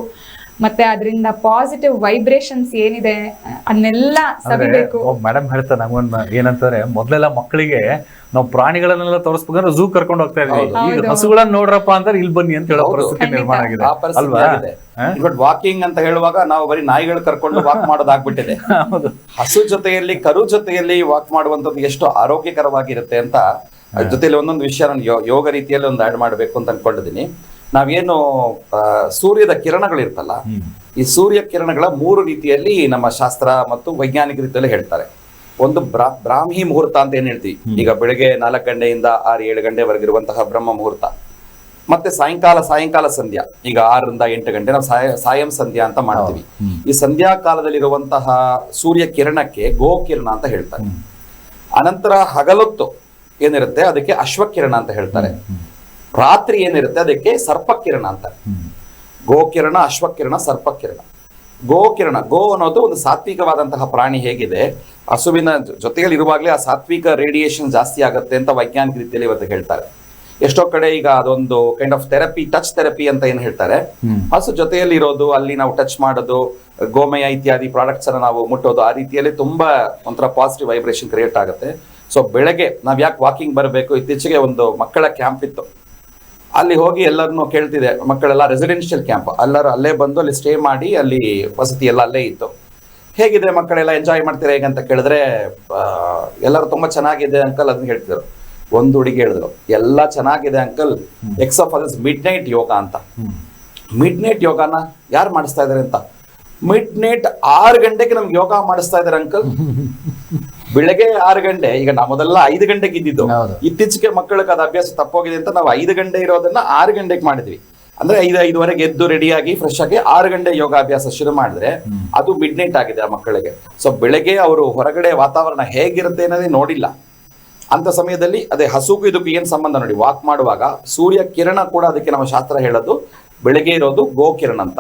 ಮತ್ತೆ ಅದರಿಂದ ಪಾಸಿಟಿವ್ ವೈಬ್ರೇಷನ್ಸ್ ಏನಿದೆ ಅದನ್ನೆಲ್ಲ ಸವಿಬೇಕು. ಮೇಡಮ್ ಹೇಳ್ತಾರೆ ನಮಗೊಂದು ಏನಂತಾರೆ, ಮೊದ್ಲೆಲ್ಲ ಮಕ್ಕಳಿಗೆ ನಾವು ಪ್ರಾಣಿಗಳನ್ನೆಲ್ಲ ತೋರಿಸ್ಬೇಕಂದ್ರೆ ಝೂ ಕರ್ಕೊಂಡು ಹೋಗ್ತಾ ಇದ್ವಿ. ಈಗ ಹಸುಗಳನ್ನ ನೋಡ್ರಪ್ಪ ಅಂದ್ರೆ ಇಲ್ಲಿ ಬನ್ನಿ ಅಂತ ಹೇಳೋ ಪರಿಸ್ಥಿತಿ ನಿರ್ಮಾಣ ಆಗಿದೆ ಅಲ್ವಾ? ವಾಕಿಂಗ್ ಅಂತ ಹೇಳುವಾಗ ನಾವು ಬರೀ ನಾಯಿಗಳು ಕರ್ಕೊಂಡು ವಾಕ್ ಮಾಡೋದಾಗ್ಬಿಟ್ಟಿದೆ. ಹಸು ಜೊತೆಯಲ್ಲಿ, ಕರು ಜೊತೆಯಲ್ಲಿ ವಾಕ್ ಮಾಡುವಂತದ್ದು ಎಷ್ಟು ಆರೋಗ್ಯಕರವಾಗಿರುತ್ತೆ ಅಂತ. ಜೊತೆಲಿ ಒಂದೊಂದು ವಿಷಯ ನಾನು ಯೋಗ ರೀತಿಯಲ್ಲಿ ಒಂದು ಆಡ್ ಮಾಡ್ಬೇಕು ಅಂತ ಅನ್ಕೊಂಡಿದ್ದೀನಿ. ನಾವೇನು ಸೂರ್ಯದ ಕಿರಣಗಳಿರ್ತಲ್ಲ, ಈ ಸೂರ್ಯ ಕಿರಣಗಳ 3 ರೀತಿಯಲ್ಲಿ ನಮ್ಮ ಶಾಸ್ತ್ರ ಮತ್ತು ವೈಜ್ಞಾನಿಕ ರೀತಿಯಲ್ಲಿ ಹೇಳ್ತಾರೆ. ಒಂದು ಬ್ರಾಹ್ಮಿ ಮುಹೂರ್ತ ಅಂತ ಏನ್ ಹೇಳ್ತೀವಿ, ಈಗ ಬೆಳಗ್ಗೆ 4 ಗಂಟೆಯಿಂದ 6-7 ಗಂಟೆವರೆಗಿರುವಂತಹ ಬ್ರಹ್ಮ ಮುಹೂರ್ತ. ಮತ್ತೆ ಸಾಯಂಕಾಲ ಸಂಧ್ಯಾ, ಈಗ 6ರಿಂದ 8 ಗಂಟೆ ನಾವು ಸಾಯಂ ಸಂಧ್ಯಾ ಅಂತ ಮಾಡ್ತೀವಿ. ಈ ಸಂಧ್ಯಾ ಕಾಲದಲ್ಲಿರುವಂತಹ ಸೂರ್ಯ ಕಿರಣಕ್ಕೆ ಗೋಕಿರಣ ಅಂತ ಹೇಳ್ತಾರೆ. ಅನಂತರ ಹಗಲೊತ್ತು ಏನಿರುತ್ತೆ ಅದಕ್ಕೆ ಅಶ್ವಕಿರಣ ಅಂತ ಹೇಳ್ತಾರೆ. ರಾತ್ರಿ ಏನಿರುತ್ತೆ ಅದಕ್ಕೆ ಸರ್ಪಕಿರಣ ಅಂತ. ಗೋಕಿರಣ, ಅಶ್ವಕಿರಣ, ಸರ್ಪಕಿರಣ. ಗೋಕಿರಣ, ಗೋ ಅನ್ನೋದು ಒಂದು ಸಾತ್ವಿಕವಾದಂತಹ ಪ್ರಾಣಿ. ಹೇಗಿದೆ, ಹಸುವಿನ ಜೊತೆಯಲ್ಲಿ ಇರುವಾಗಲೇ ಆ ಸಾತ್ವಿಕ ರೇಡಿಯೇಷನ್ ಜಾಸ್ತಿ ಆಗುತ್ತೆ ಅಂತ ವೈಜ್ಞಾನಿಕ ರೀತಿಯಲ್ಲಿ ಇವತ್ತು ಹೇಳ್ತಾರೆ. ಎಷ್ಟೋ ಕಡೆ ಈಗ ಅದೊಂದು kind of therapy, touch therapy ಅಂತ ಏನ್ ಹೇಳ್ತಾರೆ. ಹಸು ಜೊತೆಯಲ್ಲಿ ಇರೋದು, ಅಲ್ಲಿ ನಾವು ಟಚ್ ಮಾಡೋದು, ಗೋಮಯ ಇತ್ಯಾದಿ ಪ್ರಾಡಕ್ಟ್ಸ್ ಅನ್ನ ನಾವು ಮುಟ್ಟೋದು, ಆ ರೀತಿಯಲ್ಲಿ ತುಂಬಾ ಒಂಥರ ಪಾಸಿಟಿವ್ ವೈಬ್ರೇಷನ್ ಕ್ರಿಯೇಟ್ ಆಗುತ್ತೆ. ಸೊ ಬೆಳಗ್ಗೆ ನಾವ್ ಯಾಕೆ ವಾಕಿಂಗ್ ಬರಬೇಕು, ಇತ್ತೀಚೆಗೆ ಒಂದು ಮಕ್ಕಳ ಕ್ಯಾಂಪ್ ಇತ್ತು, ಅಲ್ಲಿ ಹೋಗಿ ಎಲ್ಲರನ್ನು ಕೇಳ್ತಿದೆ. ಮಕ್ಕಳೆಲ್ಲ ರೆಸಿಡೆನ್ಷಿಯಲ್ ಕ್ಯಾಂಪ್, ಎಲ್ಲರೂ ಅಲ್ಲೇ ಬಂದು ಅಲ್ಲಿ ಸ್ಟೇ ಮಾಡಿ, ಅಲ್ಲಿ ವಸತಿ ಎಲ್ಲ ಅಲ್ಲೇ ಇತ್ತು. ಹೇಗಿದೆ ಮಕ್ಕಳೆಲ್ಲ ಎಂಜಾಯ್ ಮಾಡ್ತೀರಾ ಹೇಗೆ ಅಂತ ಕೇಳಿದ್ರೆ, ಎಲ್ಲರೂ ತುಂಬಾ ಚೆನ್ನಾಗಿದೆ ಅಂಕಲ್ ಅದನ್ನ ಹೇಳ್ತಿದ್ರು. ಒಂದು ಹುಡುಗಿ ಹೇಳಿದ್ರು, ಎಲ್ಲ ಚೆನ್ನಾಗಿದೆ uncle except for this midnight yoga ಅಂತ. ಮಿಡ್ ನೈಟ್ ಯೋಗಾನ ಯಾರು ಮಾಡಿಸ್ತಾ ಇದಾರೆ ಅಂತ. ಮಿಡ್ ನೈಟ್ 6 ಗಂಟೆಗೆ ನಮ್ಗೆ ಯೋಗ ಮಾಡಿಸ್ತಾ ಇದಾರೆ ಅಂಕಲ್. ಬೆಳಗ್ಗೆ 6 ಗಂಟೆ, ಈಗ ನಮ್ಮದೆಲ್ಲ 5 ಗಂಟೆಗೆ ಇದ್ದಿದ್ದು. ಇತ್ತೀಚೆಗೆ ಮಕ್ಕಳಿಗೆ ಅದು ಅಭ್ಯಾಸ ತಪ್ಪೋಗಿದೆ ಅಂತ ನಾವು 5 ಗಂಟೆ ಇರೋದನ್ನ 6 ಗಂಟೆಗೆ ಮಾಡಿದ್ವಿ. ಅಂದ್ರೆ 5-5:30 ಎದ್ದು ರೆಡಿಯಾಗಿ ಫ್ರೆಶ್ ಆಗಿ 6 ಗಂಟೆ ಯೋಗಾಭ್ಯಾಸ ಶುರು ಮಾಡಿದ್ರೆ ಅದು ಮಿಡ್ ನೈಟ್ ಆಗಿದೆ ಆ ಮಕ್ಕಳಿಗೆ. ಸೊ ಬೆಳಗ್ಗೆ ಅವರು ಹೊರಗಡೆ ವಾತಾವರಣ ಹೇಗಿರುತ್ತೆ ಅನ್ನೋದೇ ನೋಡಿಲ್ಲ. ಅಂತ ಸಮಯದಲ್ಲಿ ಅದೇ ಹಸುಗೂ ಇದಕ್ಕೂ ಏನ್ ಸಂಬಂಧ ನೋಡಿ, ವಾಕ್ ಮಾಡುವಾಗ ಸೂರ್ಯ ಕಿರಣ ಕೂಡ ಅದಕ್ಕೆ ನಮ್ಮ ಶಾಸ್ತ್ರ ಹೇಳೋದು ಬೆಳಗ್ಗೆ ಇರೋದು ಗೋಕಿರಣ ಅಂತ.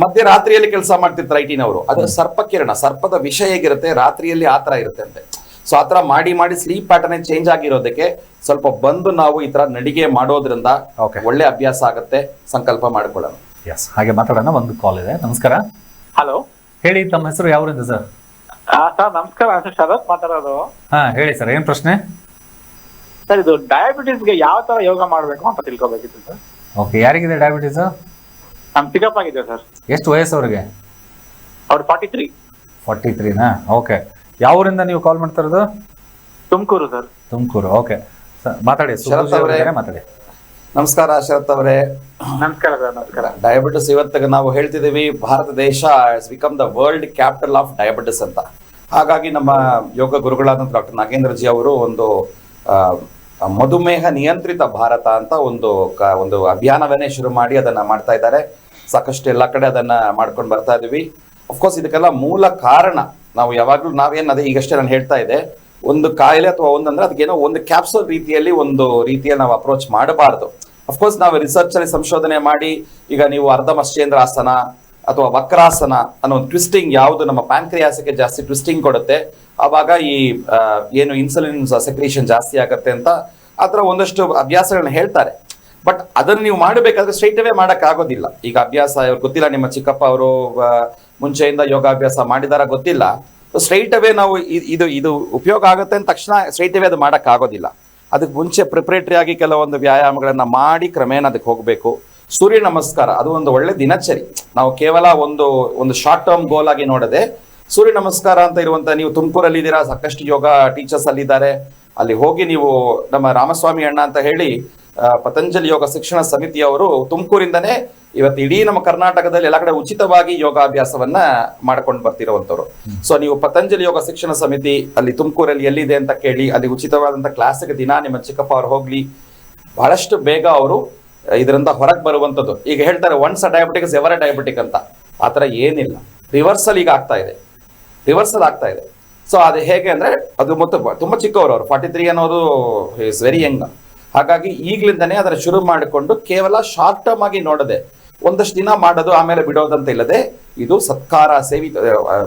ಮತ್ತೆ ರಾತ್ರಿಯಲ್ಲಿ ಕೆಲಸ ಮಾಡ್ತಿರ್ತಾರೆ ಐಟಿನವರು, ಅದು ಸರ್ಪಕಿರಣ. ಸರ್ಪದ ವಿಷ ಹೇಗಿರುತ್ತೆ ರಾತ್ರಿಯಲ್ಲಿ ಆತರ ಇರುತ್ತೆ ಅಂತೆ. ಸೊ ಆತರ ಮಾಡಿ ಸ್ಲೀಪ್ ಪ್ಯಾಟರ್ನ್ ಚೇಂಜ್ ಆಗಿರೋದಕ್ಕೆ ಸ್ವಲ್ಪ ಬಂದು ನಾವು ಈ ತರ ನಡಿಗೆ ಮಾಡೋದ್ರಿಂದ ಒಳ್ಳೆ ಅಭ್ಯಾಸ ಆಗತ್ತೆ, ಸಂಕಲ್ಪ ಮಾಡ್ಕೊಳ್ಳೋಣ. ಎಸ್, ಹಾಗೆ ಮಾತಾಡೋಣ. ಒಂದು ಕಾಲ್ ಇದೆ. ನಮಸ್ಕಾರ. ಹಲೋ, ಹೇಳಿ, ತಮ್ಮ ಹೆಸರು ಯಾವ್ರಿಂದ ಸರ್? ಸರ್ ನಮಸ್ಕಾರ, ಶರತ್ ಮಾತಾಡೋದು. ಹೇಳಿ ಸರ್, ಏನ್ ಪ್ರಶ್ನೆ? ಸರ್ ಇದು ಡಯಾಬಿಟಿಸ್ಗೆ ಯಾವ ತರ ಯೋಗ ಮಾಡ್ಬೇಕು ಅಂತ ತಿಳ್ಕೊಬೇಕಿತ್ತು ಸರ್. ಓಕೆ, ಯಾರಿಗಿದೆ ಡಯಾಬಿಟೀಸ್? ನಮ್ ಪಿಕಪ್ ಆಗಿದೆ ಸರ್. ಎಷ್ಟು ವಯಸ್ಸು ಅವ್ರಿಗೆ? ಅವ್ರು 43. 43ನಾ? ಓಕೆ. ಯಾವ ಊರಿಂದ ನೀವು ಕಾಲ್ ಮಾಡ್ತಾ ಇರೋದು? ತುಮಕೂರು ಸರ್. ತುಮಕೂರು. ಓಕೆ, ಮಾತಾಡಿ. ಶರತ್ ಅವರೇ ಮಾತಾಡಿ. ನಮಸ್ಕಾರ ಶರತ್ ಅವರೇ. ನಮಸ್ಕಾರ ಸರ್. ನಮಸ್ಕಾರ. ಡಯಾಬಿಟಿಸ್ ಇವತ್ತಿಗೆ ನಾವು ಹೇಳ್ತಿದ್ದೀವಿ, ಭಾರತ ದೇಶ is become the world capital of diabetes ಅಂತ. ಹಾಗಾಗಿ ನಮ್ಮ ಯೋಗ ಗುರುಗಳಾದಂಥ ಡಾಕ್ಟರ್ ನಾಗೇಂದ್ರಜಿ ಅವರು ಒಂದು ಮಧುಮೇಹ ನಿಯಂತ್ರಿತ ಭಾರತ ಅಂತ ಒಂದು ಅಭಿಯಾನವನ್ನೇ ಶುರು ಮಾಡಿ ಅದನ್ನ ಮಾಡ್ತಾ ಇದ್ದಾರೆ. ಸಾಕಷ್ಟು ಎಲ್ಲ ಕಡೆ ಅದನ್ನ ಮಾಡ್ಕೊಂಡು ಬರ್ತಾ ಇದೀವಿ. ಅಫ್ಕೋರ್ಸ್ ಇದಕ್ಕೆಲ್ಲ ಮೂಲ ಕಾರಣ ನಾವು ಯಾವಾಗಲೂ ಅದೇ ಈಗಷ್ಟೇ ನಾನು ಹೇಳ್ತಾ ಇದ್ದೆ, ಒಂದು ಕಾಯಿಲೆ ಅಥವಾ ಒಂದಂದ್ರೆ ಅದಕ್ಕೇನೋ ಒಂದು ಕ್ಯಾಪ್ಸೂಲ್ ರೀತಿಯಲ್ಲಿ ನಾವು ಅಪ್ರೋಚ್ ಮಾಡಬಾರ್ದು. ಅಫ್ಕೋರ್ಸ್ ನಾವು ರಿಸರ್ಚ್ ಅಲ್ಲಿ ಸಂಶೋಧನೆ ಮಾಡಿ ಈಗ ನೀವು ಅರ್ಧ ಮಶ್ಚೇಂದ್ರಾಸನ ಅಥವಾ ವಕ್ರಾಸನ ಅನ್ನೋ ಒಂದು ಟ್ವಿಸ್ಟಿಂಗ್ ಯಾವುದು ನಮ್ಮ ಪ್ಯಾಂಕ್ರಿಯಾಸಕ್ಕೆ ಜಾಸ್ತಿ ಟ್ವಿಸ್ಟಿಂಗ್ ಕೊಡುತ್ತೆ, ಆವಾಗ ಈ ಏನು ಇನ್ಸುಲಿನ್ ಸೆಕ್ರೀಷನ್ ಜಾಸ್ತಿ ಆಗುತ್ತೆ ಅಂತ ಆ ಥರ ಒಂದಷ್ಟು ಅಭ್ಯಾಸಗಳನ್ನ ಹೇಳ್ತಾರೆ. ಬಟ್ ಅದನ್ನು ನೀವು ಮಾಡಬೇಕಾದ್ರೆ ಸ್ಟ್ರೈಟ್ ಅವೇ ಮಾಡಕ್ ಆಗೋದಿಲ್ಲ. ಈಗ ಅಭ್ಯಾಸ ಗೊತ್ತಿಲ್ಲ, ನಿಮ್ಮ ಚಿಕ್ಕಪ್ಪ ಅವರು ಮುಂಚೆಯಿಂದ ಯೋಗಾಭ್ಯಾಸ ಮಾಡಿದಾರ ಗೊತ್ತಿಲ್ಲ. ಸ್ಟ್ರೈಟ್ ಅವೇ ನಾವು ಇದು ಉಪಯೋಗ ಆಗುತ್ತೆ ಅಂತ ತಕ್ಷಣ ಸ್ಟ್ರೈಟ್ ಅವೇ ಅದು ಮಾಡಕ್ ಆಗೋದಿಲ್ಲ. ಅದಕ್ಕೆ ಮುಂಚೆ ಪ್ರಿಪರೇಟರಿ ಆಗಿ ಕೆಲವೊಂದು ವ್ಯಾಯಾಮಗಳನ್ನ ಮಾಡಿ ಕ್ರಮೇಣ ಅದಕ್ಕೆ ಹೋಗಬೇಕು. ಸೂರ್ಯ ನಮಸ್ಕಾರ ಅದು ಒಂದು ಒಳ್ಳೆ ದಿನಚರಿ. ನಾವು ಕೇವಲ ಒಂದು ಶಾರ್ಟ್ ಟರ್ಮ್ ಗೋಲ್ ಆಗಿ ನೋಡದೆ ಸೂರ್ಯ ನಮಸ್ಕಾರ ಅಂತ ಇರುವಂತ, ನೀವು ತುಮಕೂರಲ್ಲಿ ಇದ್ದೀರಾ, ಸಾಕಷ್ಟು ಯೋಗ ಟೀಚರ್ಸ್ ಅಲ್ಲಿದ್ದಾರೆ, ಅಲ್ಲಿ ಹೋಗಿ ನೀವು ನಮ್ಮ ರಾಮಸ್ವಾಮಿ ಅಣ್ಣ ಅಂತ ಹೇಳಿ ಪತಂಜಲಿ ಯೋಗ ಶಿಕ್ಷಣ ಸಮಿತಿಯವರು ತುಮಕೂರಿಂದನೇ ಇವತ್ತು ಇಡೀ ನಮ್ಮ ಕರ್ನಾಟಕದಲ್ಲಿ ಎಲ್ಲ ಕಡೆ ಉಚಿತವಾಗಿ ಯೋಗಾಭ್ಯಾಸವನ್ನ ಮಾಡ್ಕೊಂಡು ಬರ್ತಿರುವಂತವ್ರು. ಸೊ ನೀವು ಪತಂಜಲಿ ಯೋಗ ಶಿಕ್ಷಣ ಸಮಿತಿ ಅಲ್ಲಿ ತುಮಕೂರಲ್ಲಿ ಎಲ್ಲಿದೆ ಅಂತ ಕೇಳಿ, ಅಲ್ಲಿ ಉಚಿತವಾದಂತ ಕ್ಲಾಸ್ಗೆ ದಿನ ನಿಮ್ಮ ಚಿಕ್ಕಪ್ಪ ಅವ್ರು ಹೋಗ್ಲಿ, ಬಹಳಷ್ಟು ಬೇಗ ಅವರು ಇದರಿಂದ ಹೊರಗೆ ಬರುವಂಥದ್ದು. ಈಗ ಹೇಳ್ತಾರೆ once a diabetic is ever a diabetic ಅಂತ, ಆತರ ಏನಿಲ್ಲ. ರಿವರ್ಸಲ್ ಈಗ ಆಗ್ತಾ ಇದೆ. ಸೊ ಅದು ಹೇಗೆ ಅಂದ್ರೆ ಅದು ಮತ್ತೆ ತುಂಬಾ ಚಿಕ್ಕವರು, ಅವರು 43 ಅನ್ನೋದು ಇಸ್ ವೆರಿ ಯಂಗ್. ಹಾಗಾಗಿ ಈಗ್ಲಿಂದನೇ ಅದನ್ನ ಶುರು ಮಾಡಿಕೊಂಡು ಕೇವಲ ಶಾರ್ಟ್ ಟರ್ಮ್ ಆಗಿ ನೋಡದೆ ಒಂದಷ್ಟು ದಿನ ಮಾಡೋದು ಆಮೇಲೆ ಬಿಡೋದಂತ ಇಲ್ಲದೆ, ಇದು ಸತ್ಕಾರ ಸೇವಿತ.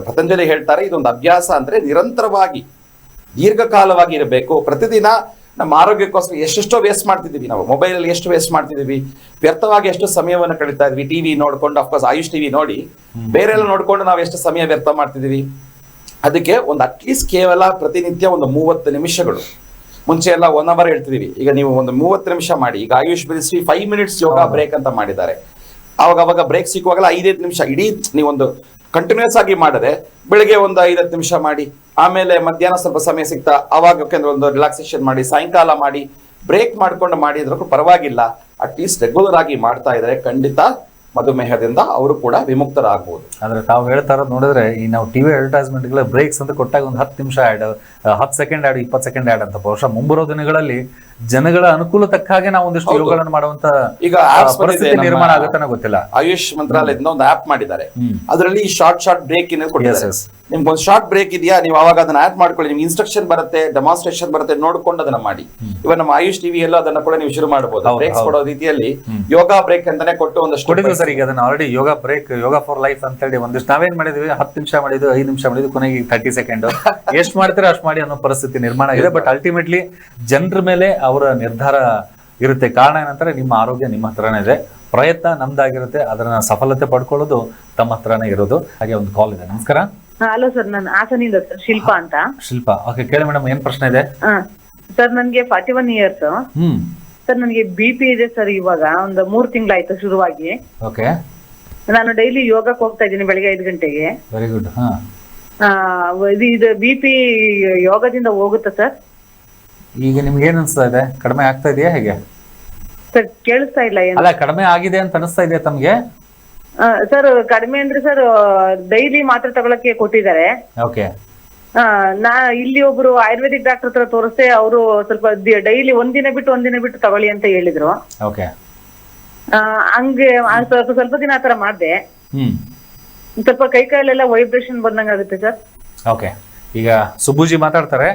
ಪತಂಜಲಿ ಹೇಳ್ತಾರೆ ಇದೊಂದು ಅಭ್ಯಾಸ ಅಂದ್ರೆ ನಿರಂತರವಾಗಿ ದೀರ್ಘಕಾಲವಾಗಿ ಇರಬೇಕು. ಪ್ರತಿದಿನ ನಮ್ಮ ಆರೋಗ್ಯಕ್ಕೋಸ್ಕರ ಎಷ್ಟೆಷ್ಟೋ ವೇಸ್ಟ್ ಮಾಡ್ತಿದ್ದೀವಿ ನಾವು, ಮೊಬೈಲಲ್ಲಿ ಎಷ್ಟು ವೇಸ್ಟ್ ಮಾಡ್ತಿದ್ದೀವಿ, ವ್ಯರ್ಥವಾಗಿ ಎಷ್ಟು ಸಮಯವನ್ನು ಕಳೀತಾ ಇದ್ವಿ. ಟಿವಿ ನೋಡ್ಕೊಂಡು, ಅಫ್ಕೋರ್ಸ್ ಆಯುಷ್ ಟಿವಿ ನೋಡಿ, ಬೇರೆ ಎಲ್ಲ ನೋಡ್ಕೊಂಡು ನಾವು ಎಷ್ಟು ಸಮಯ ವ್ಯರ್ಥ ಮಾಡ್ತಿದ್ದೀವಿ. ಅದಕ್ಕೆ ಒಂದು ಅಟ್ಲೀಸ್ಟ್ ಕೇವಲ ಪ್ರತಿನಿತ್ಯ ಒಂದು 30 ನಿಮಿಷಗಳು, ಮುಂಚೆ ಎಲ್ಲ 1 ಅವರ್ ಹೇಳ್ತಿದೀವಿ, ಈಗ ನೀವು ಒಂದು 30 ನಿಮಿಷ ಮಾಡಿ. ಈಗ ಆಯುಷ್ ಮಿನಿಸ್ಟ್ರಿ 5 ಮಿನಿಟ್ಸ್ ಯೋಗ ಬ್ರೇಕ್ ಅಂತ ಮಾಡಿದ್ದಾರೆ. ಅವಾಗ ಬ್ರೇಕ್ ಸಿಕ್ಕುವಾಗಲ್ಲ 5-5 ನಿಮಿಷ ಇಡೀ ನೀವೊಂದು ಕಂಟಿನ್ಯೂಸ್ ಆಗಿ ಮಾಡದೆ ಬೆಳಿಗ್ಗೆ ಒಂದು 5-10 ನಿಮಿಷ ಮಾಡಿ, ಆಮೇಲೆ ಮಧ್ಯಾಹ್ನ ಸ್ವಲ್ಪ ಸಮಯ ಸಿಗ್ತಾ ಅವಾಗ ಒಂದು ರಿಲ್ಯಾಕ್ಸೇಷನ್ ಮಾಡಿ, ಸಾಯಂಕಾಲ ಮಾಡಿ, ಬ್ರೇಕ್ ಮಾಡ್ಕೊಂಡು ಮಾಡಿದ್ರು ಪರವಾಗಿಲ್ಲ. ಅಟ್ಲೀಸ್ಟ್ ರೆಗ್ಯುಲರ್ ಆಗಿ ಮಾಡ್ತಾ ಇದ್ರೆ ಖಂಡಿತ ಮಧುಮೇಹದಿಂದ ಅವರು ಕೂಡ ವಿಮುಕ್ತರಾಗಬಹುದು. ಆದ್ರೆ ತಾವು ಹೇಳ್ತಾ ಇರೋದು ನೋಡಿದ್ರೆ, ಈ ನಾವು ಟಿವಿ ಅಡ್ವರ್ಟೈಸ್ಮೆಂಟ್ಗಳ ಬ್ರೇಕ್ಸ್ ಅಂತ ಕೊಟ್ಟಾಗ ಒಂದು 10 ನಿಮಿಷ add, 10 second add, 20 second add ಅಂತ ಬಹುಶಃ ಮುಂಬರೋ ದಿನಗಳಲ್ಲಿ ಜನಗಳ ಅನುಕೂಲ ತಕ್ಕ ಹಾಗೆ ನಾವು ಒಂದಿಷ್ಟು ಯೋಗಗಳನ್ನು ಮಾಡುವಂತ ಈಗ ಪರಿಸ್ಥಿತಿ ನಿರ್ಮಾಣ ಆಗುತ್ತಾನ ಗೊತ್ತಿಲ್ಲ. ಆಯುಷ್ ಮಂತ್ರಾಲಯದಿಂದ ಒಂದು ಆಪ್ ಮಾಡಿದ್ದಾರೆ, ಅದರಲ್ಲಿ ಶಾರ್ಟ್ ಬ್ರೇಕ್ ಕೊಟ್ಟಿದ್ದಾರೆ. ನಿಮ್ಗೆ ಒಂದು ಶಾರ್ಟ್ ಬ್ರೇಕ್ ಇದೆಯಾ, ನೀವು ಅವಾಗ ಅದನ್ನ ಆಡ್ ಮಾಡ್ಕೊಳ್ಳಿ, ನಿಮ್ಗೆ ಇನ್ಸ್ಟ್ರಕ್ಷನ್ ಬರುತ್ತೆ, ಡೆಮಾನ್ಸ್ಟ್ರೇಷನ್ ಬರುತ್ತೆ, ನೋಡ್ಕೊಂಡು ಅದನ್ನ ಮಾಡಿ. ಇವಾಗ ನಮ್ಮ ಆಯುಷ್ ಟಿವಿ ಎಲ್ಲ ಅದನ್ನ ಕೂಡ ನೀವು ಶುರು ಮಾಡಬಹುದು. ಬ್ರೇಕ್ಸ್ ಕೊಡೋ ರೀತಿಯಲ್ಲಿ ಯೋಗ ಬ್ರೇಕ್ ಅಂತಾನೆ ಕೊಟ್ಟು ಒಂದಷ್ಟು ಸರ್. ಈಗ ಅದನ್ನ already yoga break, yoga for life ಅಂತ ಹೇಳಿ ಒಂದಿಷ್ಟು ನಾವೇನ್ ಮಾಡಿದ್ವಿ, 10 ನಿಮಿಷ ಮಾಡಿದ್ವಿ, 5 ನಿಮಿಷ ಮಾಡಿದ್ವಿ, ಕೊನೆಗೆ 30 ಸೆಕೆಂಡ್ ಎಷ್ಟು ಮಾಡ್ತಾರೆ ಅಷ್ಟು ಮಾಡಿ ಅನ್ನೋ ಪರಿಸ್ಥಿತಿ ನಿರ್ಮಾಣ ಆಗಿದೆ. ಬಟ್ ಅಲ್ಟಿಮೇಟ್ಲಿ ಜನರ ಮೇಲೆ ಅವರ ನಿರ್ಧಾರ ಇರುತ್ತೆ. ಕಾರಣ ಏನಂತಾರೆ, ನಿಮ್ಮ ಆರೋಗ್ಯ ನಿಮ್ಮ ಹತ್ರನೇ ಇದೆ, ಪ್ರಯತ್ನ ನಮ್ದಾಗಿರುತ್ತೆ, ಅದನ್ನ ಸಫಲತೆ ಪಡ್ಕೊಳ್ಳೋದು ತಮ್ಮ ಹತ್ರನೇ ಇರೋದು. ಹಾಗೆ ಒಂದು ಕಾಲ್ ಇದೆ. ನಮಸ್ಕಾರ. ಹಲೋ ಸರ್, ನಾನು ಹಾಸನಿಂದ ಸರ್, ಶಿಲ್ಪಾ ಅಂತ. ಶಿಲ್ಪಾ, ಓಕೆ, ಕೇಳಿ ಮೇಡಮ್, ಏನ್ ಪ್ರಶ್ನೆ ಇದೆ? ಸರ್ ನನ್ಗೆ 41 ಇಯರ್ಸ್ ಸರ್. ನನಗೆ BP ಇದೆ ಸರ್. ಇವಾಗ ಒಂದು 3 ತಿಂಗಳಾಯ್ತು ಶುರುವಾಗಿ. ಓಕೆ. ನಾನು ಡೈಲಿ ಯೋಗಕ್ಕೆ ಹೋಗ್ತಾ ಇದ್ದೀನಿ ಬೆಳಿಗ್ಗೆ 5 ಗಂಟೆಗೆ. Very good. ಇದು BP ಯೋಗದಿಂದ ಹೋಗುತ್ತಾ ಸರ್? ಈಗ ನಿಮ್ಗೆ ಏನ್ ಅನ್ಸ್ತಾ ಇದೆ? ಕಡಿಮೆ ಆಗ್ತಾ ಇದೆಯಾ ಹೇಗೆ? ಸರ್ ಕೇಳಿಸ್ತಾ ಇಲ್ಲ. ಅಲ್ಲ, ಕಡಿಮೆ ಆಗಿದೆ ಅಂತ ಅನಿಸ್ತಾ ಇದೆಯಾ ತಮ್ಗೆ? ಸರ್ ಕಡಿಮೆ ಅಂದ್ರೆ ಸರ್ ಡೈಲಿ ಮಾತ್ರೆ ತಗೊಳಕ್ಕೆ ಕೊಟ್ಟಿದ್ದಾರೆ. ಓಕೆ. ನಾ ಇಲ್ಲಿ ಒಬ್ರು ಆಯುರ್ವೇದಿಕ್ ಡಾಕ್ಟರ್ ಹತ್ರ ತೋರಿಸ್ದೆ, ಅವರು ಸ್ವಲ್ಪ ಡೈಲಿ ಒಂದಿನ ಬಿಟ್ಟು ತಗೊಳ್ಳಿ ಅಂತ ಹೇಳಿದ್ರು. ಓಕೆ. ಹಂಗೆ ಸ್ವಲ್ಪ ದಿನ ಆತರ ಮಾಡ್ದೆ. ಸ್ವಲ್ಪ ಕೈ ಕಾಲೆಲ್ಲ ವೈಬ್ರೇಷನ್ ಬಂದಂಗ ಆಗುತ್ತೆ ಸರ್. ಓಕೆ. ಈಗ ಸುಬ್ಬುಜಿ ಮಾತಾಡ್ತಾರೆ,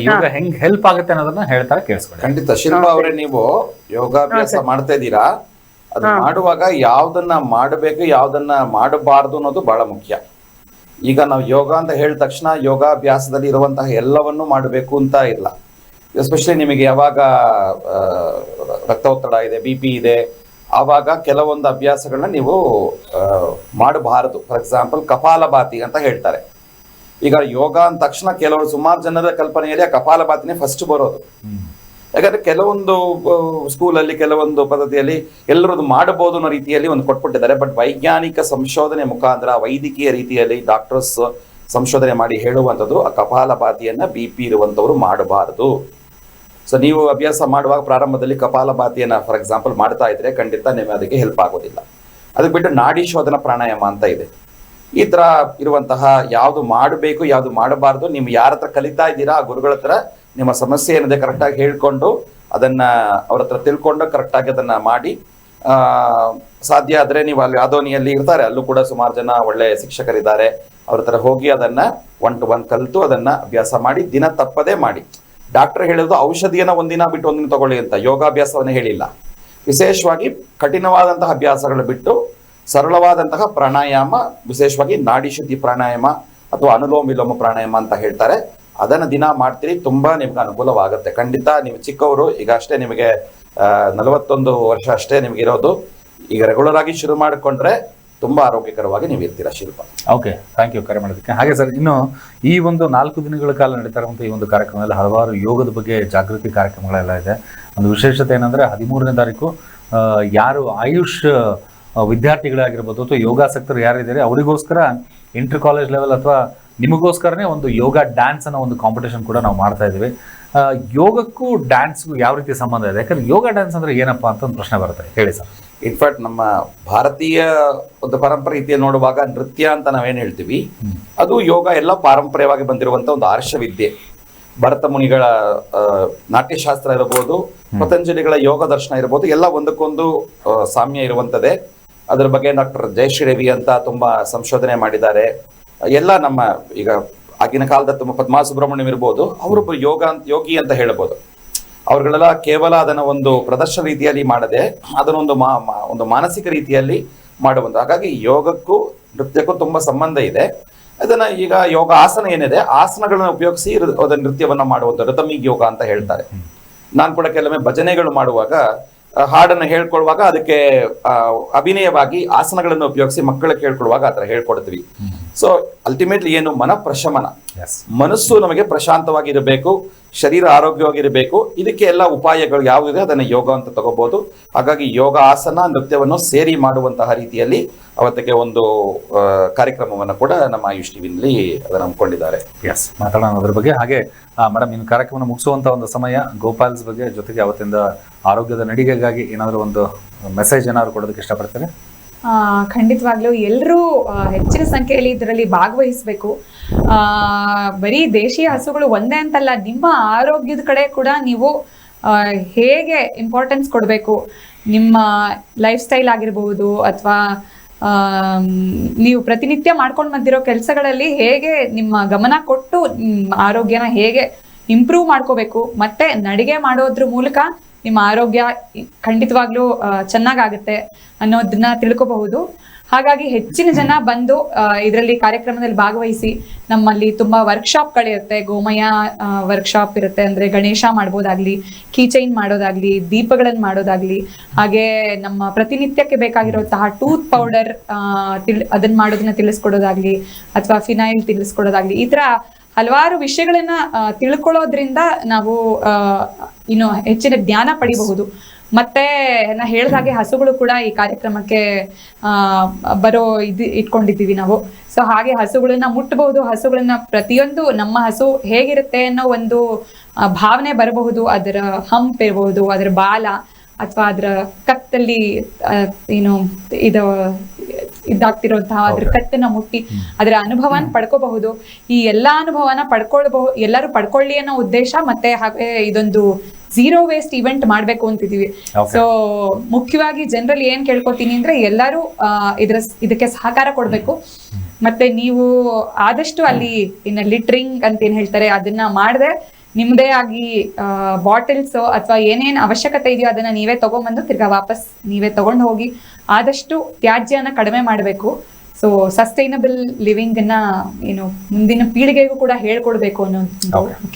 ಯೋಗ ಹೆಂಗ್ ಹೆಲ್ಪ್ ಆಗುತ್ತೆ ಅನ್ನೋದನ್ನ ಹೇಳ್ತಾರೆ, ಕೇಳಿಸ್ಕೊಳ್ಳಿ. ಖಂಡಿತ. ಶಿಲ್ಪಾ ಅವರೇ, ನೀವು ಯೋಗಾಭ್ಯಾಸ ಮಾಡ್ತಾ ಇದ್ದೀರಾ, ಅದು ಮಾಡುವಾಗ ಯಾವ್ದನ್ನ ಮಾಡಬೇಕು ಯಾವ್ದನ್ನ ಮಾಡಬಾರ್ದು ಅನ್ನೋದು ಬಹಳ ಮುಖ್ಯ. ಈಗ ನಾವು ಯೋಗ ಅಂತ ಹೇಳಿದ ತಕ್ಷಣ ಯೋಗಾಭ್ಯಾಸದಲ್ಲಿ ಇರುವಂತಹ ಎಲ್ಲವನ್ನೂ ಮಾಡಬೇಕು ಅಂತ ಇಲ್ಲ. ಎಸ್ಪೆಷಲಿ ನಿಮಗೆ ಯಾವಾಗ ರಕ್ತೊತ್ತಡ ಇದೆ, BP ಇದೆ, ಆವಾಗ ಕೆಲವೊಂದು ಅಭ್ಯಾಸಗಳನ್ನ ನೀವು ಮಾಡಬಾರದು. ಫಾರ್ ಎಕ್ಸಾಂಪಲ್ ಕಪಾಲಭಾತಿ ಅಂತ ಹೇಳ್ತಾರೆ. ಈಗ ಯೋಗ ಅಂದ ತಕ್ಷಣ ಸುಮಾರು ಜನರ ಕಲ್ಪನೆಯಲ್ಲಿ ಆ ಕಪಾಲಭಾತಿನೇ ಫಸ್ಟ್ ಬರೋದು. ಯಾಕಂದ್ರೆ ಕೆಲವೊಂದು ಸ್ಕೂಲಲ್ಲಿ ಕೆಲವೊಂದು ಪದ್ಧತಿಯಲ್ಲಿ ಎಲ್ಲರದ್ದು ಮಾಡಬಹುದು ಅನ್ನೋ ರೀತಿಯಲ್ಲಿ ಒಂದು ಕೊಟ್ಬಿಟ್ಟಿದ್ದಾರೆ. ಬಟ್ ವೈಜ್ಞಾನಿಕ ಸಂಶೋಧನೆ ಮುಖಾಂತರ ವೈದ್ಯಕೀಯ ರೀತಿಯಲ್ಲಿ ಡಾಕ್ಟರ್ಸ್ ಸಂಶೋಧನೆ ಮಾಡಿ ಹೇಳುವಂಥದ್ದು ಆ ಕಪಾಲಭಾತಿಯನ್ನ BP ಇರುವಂಥವ್ರು ಮಾಡಬಾರದು. ಸೊ ನೀವು ಅಭ್ಯಾಸ ಮಾಡುವಾಗ ಪ್ರಾರಂಭದಲ್ಲಿ ಕಪಾಲಭಾತಿಯನ್ನ ಫಾರ್ ಎಕ್ಸಾಂಪಲ್ ಮಾಡ್ತಾ ಇದ್ರೆ ಖಂಡಿತ ನಿಮಗೆ ಅದಕ್ಕೆ ಹೆಲ್ಪ್ ಆಗೋದಿಲ್ಲ. ಅದಕ್ಕೆ ಬಿಟ್ಟು ನಾಡಿ ಶೋಧನ ಪ್ರಾಣಾಯಾಮ ಅಂತ ಇದೆ. ಈ ತರ ಇರುವಂತಹ ಯಾವುದು ಮಾಡಬೇಕು ಯಾವುದು ಮಾಡಬಾರ್ದು, ನೀವು ಯಾರ ಹತ್ರ ಕಲಿತಾ ಇದ್ದೀರಾ ಆ ಗುರುಗಳ ಹತ್ರ ನಿಮ್ಮ ಸಮಸ್ಯೆ ಏನಿದೆ ಕರೆಕ್ಟಾಗಿ ಹೇಳ್ಕೊಂಡು ಅದನ್ನ ಅವ್ರ ಹತ್ರ ತಿಳ್ಕೊಂಡು ಕರೆಕ್ಟಾಗಿ ಅದನ್ನ ಮಾಡಿ, ಸಾಧ್ಯ ಆದ್ರೆ ನೀವು ಅಲ್ಲಿ ಆದೋನಿಯಲ್ಲಿ ಇರ್ತಾರೆ, ಅಲ್ಲೂ ಕೂಡ ಸುಮಾರು ಜನ ಒಳ್ಳೆ ಶಿಕ್ಷಕರಿದ್ದಾರೆ, ಅವ್ರ ಹತ್ರ ಹೋಗಿ ಅದನ್ನ 1 to 1 ಕಲಿತು ಅದನ್ನ ಅಭ್ಯಾಸ ಮಾಡಿ ದಿನ ತಪ್ಪದೇ ಮಾಡಿ. ಡಾಕ್ಟರ್ ಹೇಳಿದ್ರು ಔಷಧಿಯನ್ನ ಒಂದಿನ ಬಿಟ್ಟು ಒಂದಿನ ತಗೊಳ್ಳಿ ಅಂತ, ಯೋಗಾಭ್ಯಾಸವನ್ನ ಹೇಳಿಲ್ಲ. ವಿಶೇಷವಾಗಿ ಕಠಿಣವಾದಂತಹ ಅಭ್ಯಾಸಗಳು ಬಿಟ್ಟು ಸರಳವಾದಂತಹ ಪ್ರಾಣಾಯಾಮ, ವಿಶೇಷವಾಗಿ ನಾಡಿ ಶುದ್ಧಿ ಪ್ರಾಣಾಯಾಮ ಅಥವಾ ಅನುಲೋಮ ವಿಲೋಮ ಪ್ರಾಣಾಯಾಮ ಅಂತ ಹೇಳ್ತಾರೆ, ಅದನ್ನ ದಿನ ಮಾಡ್ತೀರಿ, ತುಂಬಾ ನಿಮ್ಗೆ ಅನುಕೂಲವಾಗುತ್ತೆ. ಖಂಡಿತ ನೀವು ಚಿಕ್ಕವರು, ಈಗ ಅಷ್ಟೇ ನಿಮಗೆ 41 ವರ್ಷ ಅಷ್ಟೇ ನಿಮ್ಗೆ ಇರೋದು. ಈಗ ರೆಗ್ಯುಲರ್ ಆಗಿ ಶುರು ಮಾಡಿಕೊಂಡ್ರೆ ತುಂಬಾ ಆರೋಗ್ಯಕರವಾಗಿ ನೀವು ಇರ್ತೀರಾ ಶಿಲ್ಪ. ಓಕೆ, ಥ್ಯಾಂಕ್ ಯು ಕರೆ ಮಾಡೋದಕ್ಕೆ. ಹಾಗೆ ಸರ್, ಇನ್ನು ಈ ಒಂದು 4 ದಿನಗಳ ಕಾಲ ನಡೀತಾ ಇರುವಂಥ ಈ ಒಂದು ಕಾರ್ಯಕ್ರಮದಲ್ಲಿ ಹಲವಾರು ಯೋಗದ ಬಗ್ಗೆ ಜಾಗೃತಿ ಕಾರ್ಯಕ್ರಮಗಳೆಲ್ಲ ಇದೆ. ಒಂದು ವಿಶೇಷತೆ ಏನಂದ್ರೆ 13ನೇ ತಾರೀಕು ಯಾರು ಆಯುಷ್ ವಿದ್ಯಾರ್ಥಿಗಳಾಗಿರ್ಬೋದು ಅಥವಾ ಯೋಗಾಸಕ್ತರು ಯಾರಿದ್ದಾರೆ ಅವರಿಗೋಸ್ಕರ ಇಂಟರ್ ಕಾಲೇಜ್ ಲೆವೆಲ್ ಅಥವಾ ನಿಮಗೋಸ್ಕರನೇ ಒಂದು ಯೋಗ ಡ್ಯಾನ್ಸ್ ಅನ್ನೋ ಒಂದು ಕಾಂಪಿಟೇಷನ್ ಕೂಡ ನಾವು ಮಾಡ್ತಾ ಇದ್ದೀವಿ. ಯೋಗಕ್ಕೂ ಡ್ಯಾನ್ಸ್ಗೂ ಯಾವ ರೀತಿ ಸಂಬಂಧ ಇದೆ? ಯಾಕಂದ್ರೆ ಯೋಗ ಡ್ಯಾನ್ಸ್ ಅಂದ್ರೆ ಏನಪ್ಪಾ ಅಂತ ಒಂದು ಪ್ರಶ್ನೆ ಬರುತ್ತೆ, ಹೇಳಿ ಸರ್. ಇನ್ಫ್ಯಾಕ್ಟ್ ನಮ್ಮ ಭಾರತೀಯ ಒಂದು ಪರಂಪರೆ ರೀತಿಯಲ್ಲಿ ನೋಡುವಾಗ ನೃತ್ಯ ಅಂತ ನಾವೇನು ಹೇಳ್ತೀವಿ, ಅದು ಯೋಗ ಎಲ್ಲ ಪಾರಂಪರ್ಯವಾಗಿ ಬಂದಿರುವಂತ ಒಂದು ಆರ್ಷವಿದ್ಯೆ. ಭರತ ಮುನಿಗಳ ನಾಟ್ಯಶಾಸ್ತ್ರ ಇರಬಹುದು, ಪತಂಜಲಿಗಳ ಯೋಗ ದರ್ಶನ ಇರಬಹುದು, ಎಲ್ಲ ಒಂದಕ್ಕೊಂದು ಸಾಮ್ಯ ಇರುವಂತದ್ದೇ. ಅದರ ಬಗ್ಗೆ ಡಾಕ್ಟರ್ ಜಯಶ್ರೀ ರವಿ ಅಂತ ತುಂಬಾ ಸಂಶೋಧನೆ ಮಾಡಿದ್ದಾರೆ. ಎಲ್ಲ ನಮ್ಮ ಈಗ ಆಗಿನ ಕಾಲದ ತುಂಬ ಪದ್ಮಾ ಸುಬ್ರಹ್ಮಣ್ಯಂ ಇರ್ಬೋದು, ಅವರೊಬ್ಬರು ಯೋಗಿ ಅಂತ ಹೇಳ್ಬೋದು. ಅವ್ರುಗಳೆಲ್ಲ ಕೇವಲ ಅದನ್ನ ಒಂದು ಪ್ರದರ್ಶನ ರೀತಿಯಲ್ಲಿ ಮಾಡದೆ ಅದನ್ನೊಂದು ಒಂದು ಮಾನಸಿಕ ರೀತಿಯಲ್ಲಿ ಮಾಡುವಂತ. ಹಾಗಾಗಿ ಯೋಗಕ್ಕೂ ನೃತ್ಯಕ್ಕೂ ತುಂಬಾ ಸಂಬಂಧ ಇದೆ. ಅದನ್ನ ಈಗ ಯೋಗ ಆಸನ ಏನಿದೆ, ಆಸನಗಳನ್ನ ಉಪಯೋಗಿಸಿ ಅದನ್ನ ನೃತ್ಯವನ್ನ ಮಾಡುವಂತ ರಿಥಮಿಕ್ ಯೋಗ ಅಂತ ಹೇಳ್ತಾರೆ. ನಾನು ಕೂಡ ಕೆಲವೊಮ್ಮೆ ಭಜನೆಗಳು ಮಾಡುವಾಗ ಹಾಡನ್ನು ಹೇಳ್ಕೊಳುವಾಗ ಅದಕ್ಕೆ ಅಭಿನಯವಾಗಿ ಆಸನಗಳನ್ನು ಉಪಯೋಗಿಸಿ ಮಕ್ಕಳಿಗೆ ಹೇಳ್ಕೊಡುವಾಗ ಆ ಥರ ಹೇಳ್ಕೊಡ್ತೀವಿ. ಸೊ ಅಲ್ಟಿಮೇಟ್ಲಿ ಏನು, ಮನಃಪ್ರಶಮನ, ಮನಸ್ಸು ನಮಗೆ ಪ್ರಶಾಂತವಾಗಿರಬೇಕು, ಶರೀರ ಆರೋಗ್ಯವಾಗಿರಬೇಕು. ಇದಕ್ಕೆ ಎಲ್ಲ ಉಪಾಯಗಳು ಯಾವುದಿದೆ ಅದನ್ನ ಯೋಗ ಅಂತ ತಗೋಬಹುದು. ಹಾಗಾಗಿ ಯೋಗ ಆಸನ ನೃತ್ಯವನ್ನು ಸೇರಿ ಮಾಡುವಂತಹ ರೀತಿಯಲ್ಲಿ ಅವತ್ತಿಗೆ ಒಂದು ಕಾರ್ಯಕ್ರಮವನ್ನು ಕೂಡ ನಮ್ಮ ಆಯುಷ್ ಟಿವಿನಲ್ಲಿ ಅದನ್ನು ಹಮ್ಮಿಕೊಂಡಿದ್ದಾರೆ. ಎಸ್, ಮಾತಾಡೋಣ ಅದ್ರ ಬಗ್ಗೆ. ಹಾಗೆ ಮೇಡಮ್, ಇನ್ನು ಕಾರ್ಯಕ್ರಮ ಮುಗಿಸುವಂತ ಒಂದು ಸಮಯ, ಗೋಪಾಲ್ಸ್ ಬಗ್ಗೆ ಜೊತೆಗೆ ಅವತ್ತಿಂದ ಆರೋಗ್ಯದ ನಡಿಗೆಗಾಗಿ ಏನಾದರೂ ಒಂದು ಮೆಸೇಜ್ ಏನಾದ್ರು ಕೊಡೋದಕ್ಕೆ ಇಷ್ಟಪಡ್ತಾರೆ? ಖಂಡಿತವಾಗ್ಲೂ ಎಲ್ಲರೂ ಹೆಚ್ಚಿನ ಸಂಖ್ಯೆಯಲ್ಲಿ ಇದರಲ್ಲಿ ಭಾಗವಹಿಸಬೇಕು. ಬರೀ ದೇಶೀಯ ಹಸುಗಳು ಒಂದೇ ಅಂತಲ್ಲ, ನಿಮ್ಮ ಆರೋಗ್ಯದ ಕಡೆ ಕೂಡ ನೀವು ಹೇಗೆ ಇಂಪಾರ್ಟೆನ್ಸ್ ಕೊಡಬೇಕು, ನಿಮ್ಮ ಲೈಫ್ ಸ್ಟೈಲ್ ಆಗಿರ್ಬೋದು ಅಥವಾ ನೀವು ಪ್ರತಿನಿತ್ಯ ಮಾಡ್ಕೊಂಡು ಬಂದಿರೋ ಕೆಲಸಗಳಲ್ಲಿ ಹೇಗೆ ನಿಮ್ಮ ಗಮನ ಕೊಟ್ಟು ಆರೋಗ್ಯನ ಹೇಗೆ ಇಂಪ್ರೂವ್ ಮಾಡ್ಕೋಬೇಕು, ಮತ್ತೆ ನಡಿಗೆ ಮಾಡೋದ್ರ ಮೂಲಕ ನಿಮ್ಮ ಆರೋಗ್ಯ ಖಂಡಿತವಾಗ್ಲೂ ಚೆನ್ನಾಗಾಗುತ್ತೆ ಅನ್ನೋದನ್ನ ತಿಳ್ಕೋಬಹುದು. ಹಾಗಾಗಿ ಹೆಚ್ಚಿನ ಜನ ಬಂದು ಇದರಲ್ಲಿ ಕಾರ್ಯಕ್ರಮದಲ್ಲಿ ಭಾಗವಹಿಸಿ. ನಮ್ಮಲ್ಲಿ ತುಂಬಾ ವರ್ಕ್ಶಾಪ್ಗಳಿರುತ್ತೆ, ಗೋಮಯ ವರ್ಕ್ಶಾಪ್ ಇರುತ್ತೆ, ಅಂದ್ರೆ ಗಣೇಶ ಮಾಡ್ಬೋದಾಗ್ಲಿ, ಕೀಚೈನ್ ಮಾಡೋದಾಗ್ಲಿ, ದೀಪಗಳನ್ನು ಮಾಡೋದಾಗ್ಲಿ, ಹಾಗೆ ನಮ್ಮ ಪ್ರತಿನಿತ್ಯಕ್ಕೆ ಬೇಕಾಗಿರುವಂತಹ ಟೂತ್ ಪೌಡರ್ ಅದನ್ನ ಮಾಡೋದನ್ನ ತಿಳಿಸ್ಕೊಡೋದಾಗ್ಲಿ, ಅಥವಾ ಫಿನೈಲ್ ತಿಳಿಸ್ಕೊಡೋದಾಗ್ಲಿ, ಈ ತರ ಹಲವಾರು ವಿಷಯಗಳನ್ನ ತಿಳ್ಕೊಳ್ಳೋದ್ರಿಂದ ನಾವು ಇನ್ನು ಹೆಚ್ಚಿನ ಜ್ಞಾನ ಪಡಿಬಹುದು. ಮತ್ತೆ ನಾ ಹೇಳಿದಾಗೆ ಹಸುಗಳು ಕೂಡ ಈ ಕಾರ್ಯಕ್ರಮಕ್ಕೆ ಬರೋ ಇಟ್ಕೊಂಡಿದ್ದೀವಿ ನಾವು. ಸೊ ಹಾಗೆ ಹಸುಗಳನ್ನ ಮುಟ್ಟಬಹುದು, ಹಸುಗಳನ್ನ ಪ್ರತಿಯೊಂದು ನಮ್ಮ ಹಸು ಹೇಗಿರುತ್ತೆ ಅನ್ನೋ ಒಂದು ಭಾವನೆ ಬರಬಹುದು. ಅದರ ಹಂಪ್ ಇರಬಹುದು, ಅದರ ಬಾಲ ಅಥವಾ ಅದರ ಕತ್ತಲ್ಲಿ ಇದಾಗ್ತಿರುವಂತಹ ಅದ್ರ ಕತ್ತನ್ನ ಮುಟ್ಟಿ ಅದರ ಅನುಭವನ ಪಡ್ಕೋಬಹುದು. ಈ ಎಲ್ಲಾ ಅನುಭವನ ಎಲ್ಲರೂ ಪಡ್ಕೊಳ್ಳಿ ಅನ್ನೋ ಉದ್ದೇಶ. ಮತ್ತೆ ಹಾಗೆ ಇದೊಂದು ಝೀರೋ ವೇಸ್ಟ್ ಇವೆಂಟ್ ಮಾಡ್ಬೇಕು ಅಂತಿದೀವಿ. ಸೊ ಮುಖ್ಯವಾಗಿ ಜನರಲ್ಲಿ ಏನ್ ಕೇಳ್ಕೊತೀನಿ ಅಂದ್ರೆ ಎಲ್ಲರೂ ಇದಕ್ಕೆ ಸಹಕಾರ ಕೊಡ್ಬೇಕು. ಮತ್ತೆ ನೀವು ಆದಷ್ಟು ಅಲ್ಲಿ ಲಿಟ್ರಿಂಗ್ ಅಂತ ಏನ್ ಹೇಳ್ತಾರೆ ಅದನ್ನ ಮಾಡದೆ ನಿಮ್ದೇ ಆಗಿ ಬಾಟಲ್ಸ್ ಅಥವಾ ಏನೇನ್ ಅವಶ್ಯಕತೆ ಇದೆಯೋ ಅದನ್ನ ನೀವೇ ತಗೊಂಡ್ಬಂದು ತಿರ್ಗಾ ವಾಪಸ್ ನೀವೇ ತಗೊಂಡು ಹೋಗಿ ಆದಷ್ಟು ತ್ಯಾಜ್ಯನ ಕಡಿಮೆ ಮಾಡಬೇಕು. ಸೊ ಸಸ್ಟೈನಬಲ್ ಲಿವಿಂಗ್ ಅನ್ನ ಮುಂದಿನ ಪೀಳಿಗೆಗೂ ಕೂಡ ಹೇಳ್ಕೊಡ್ಬೇಕು ಅನ್ನೋ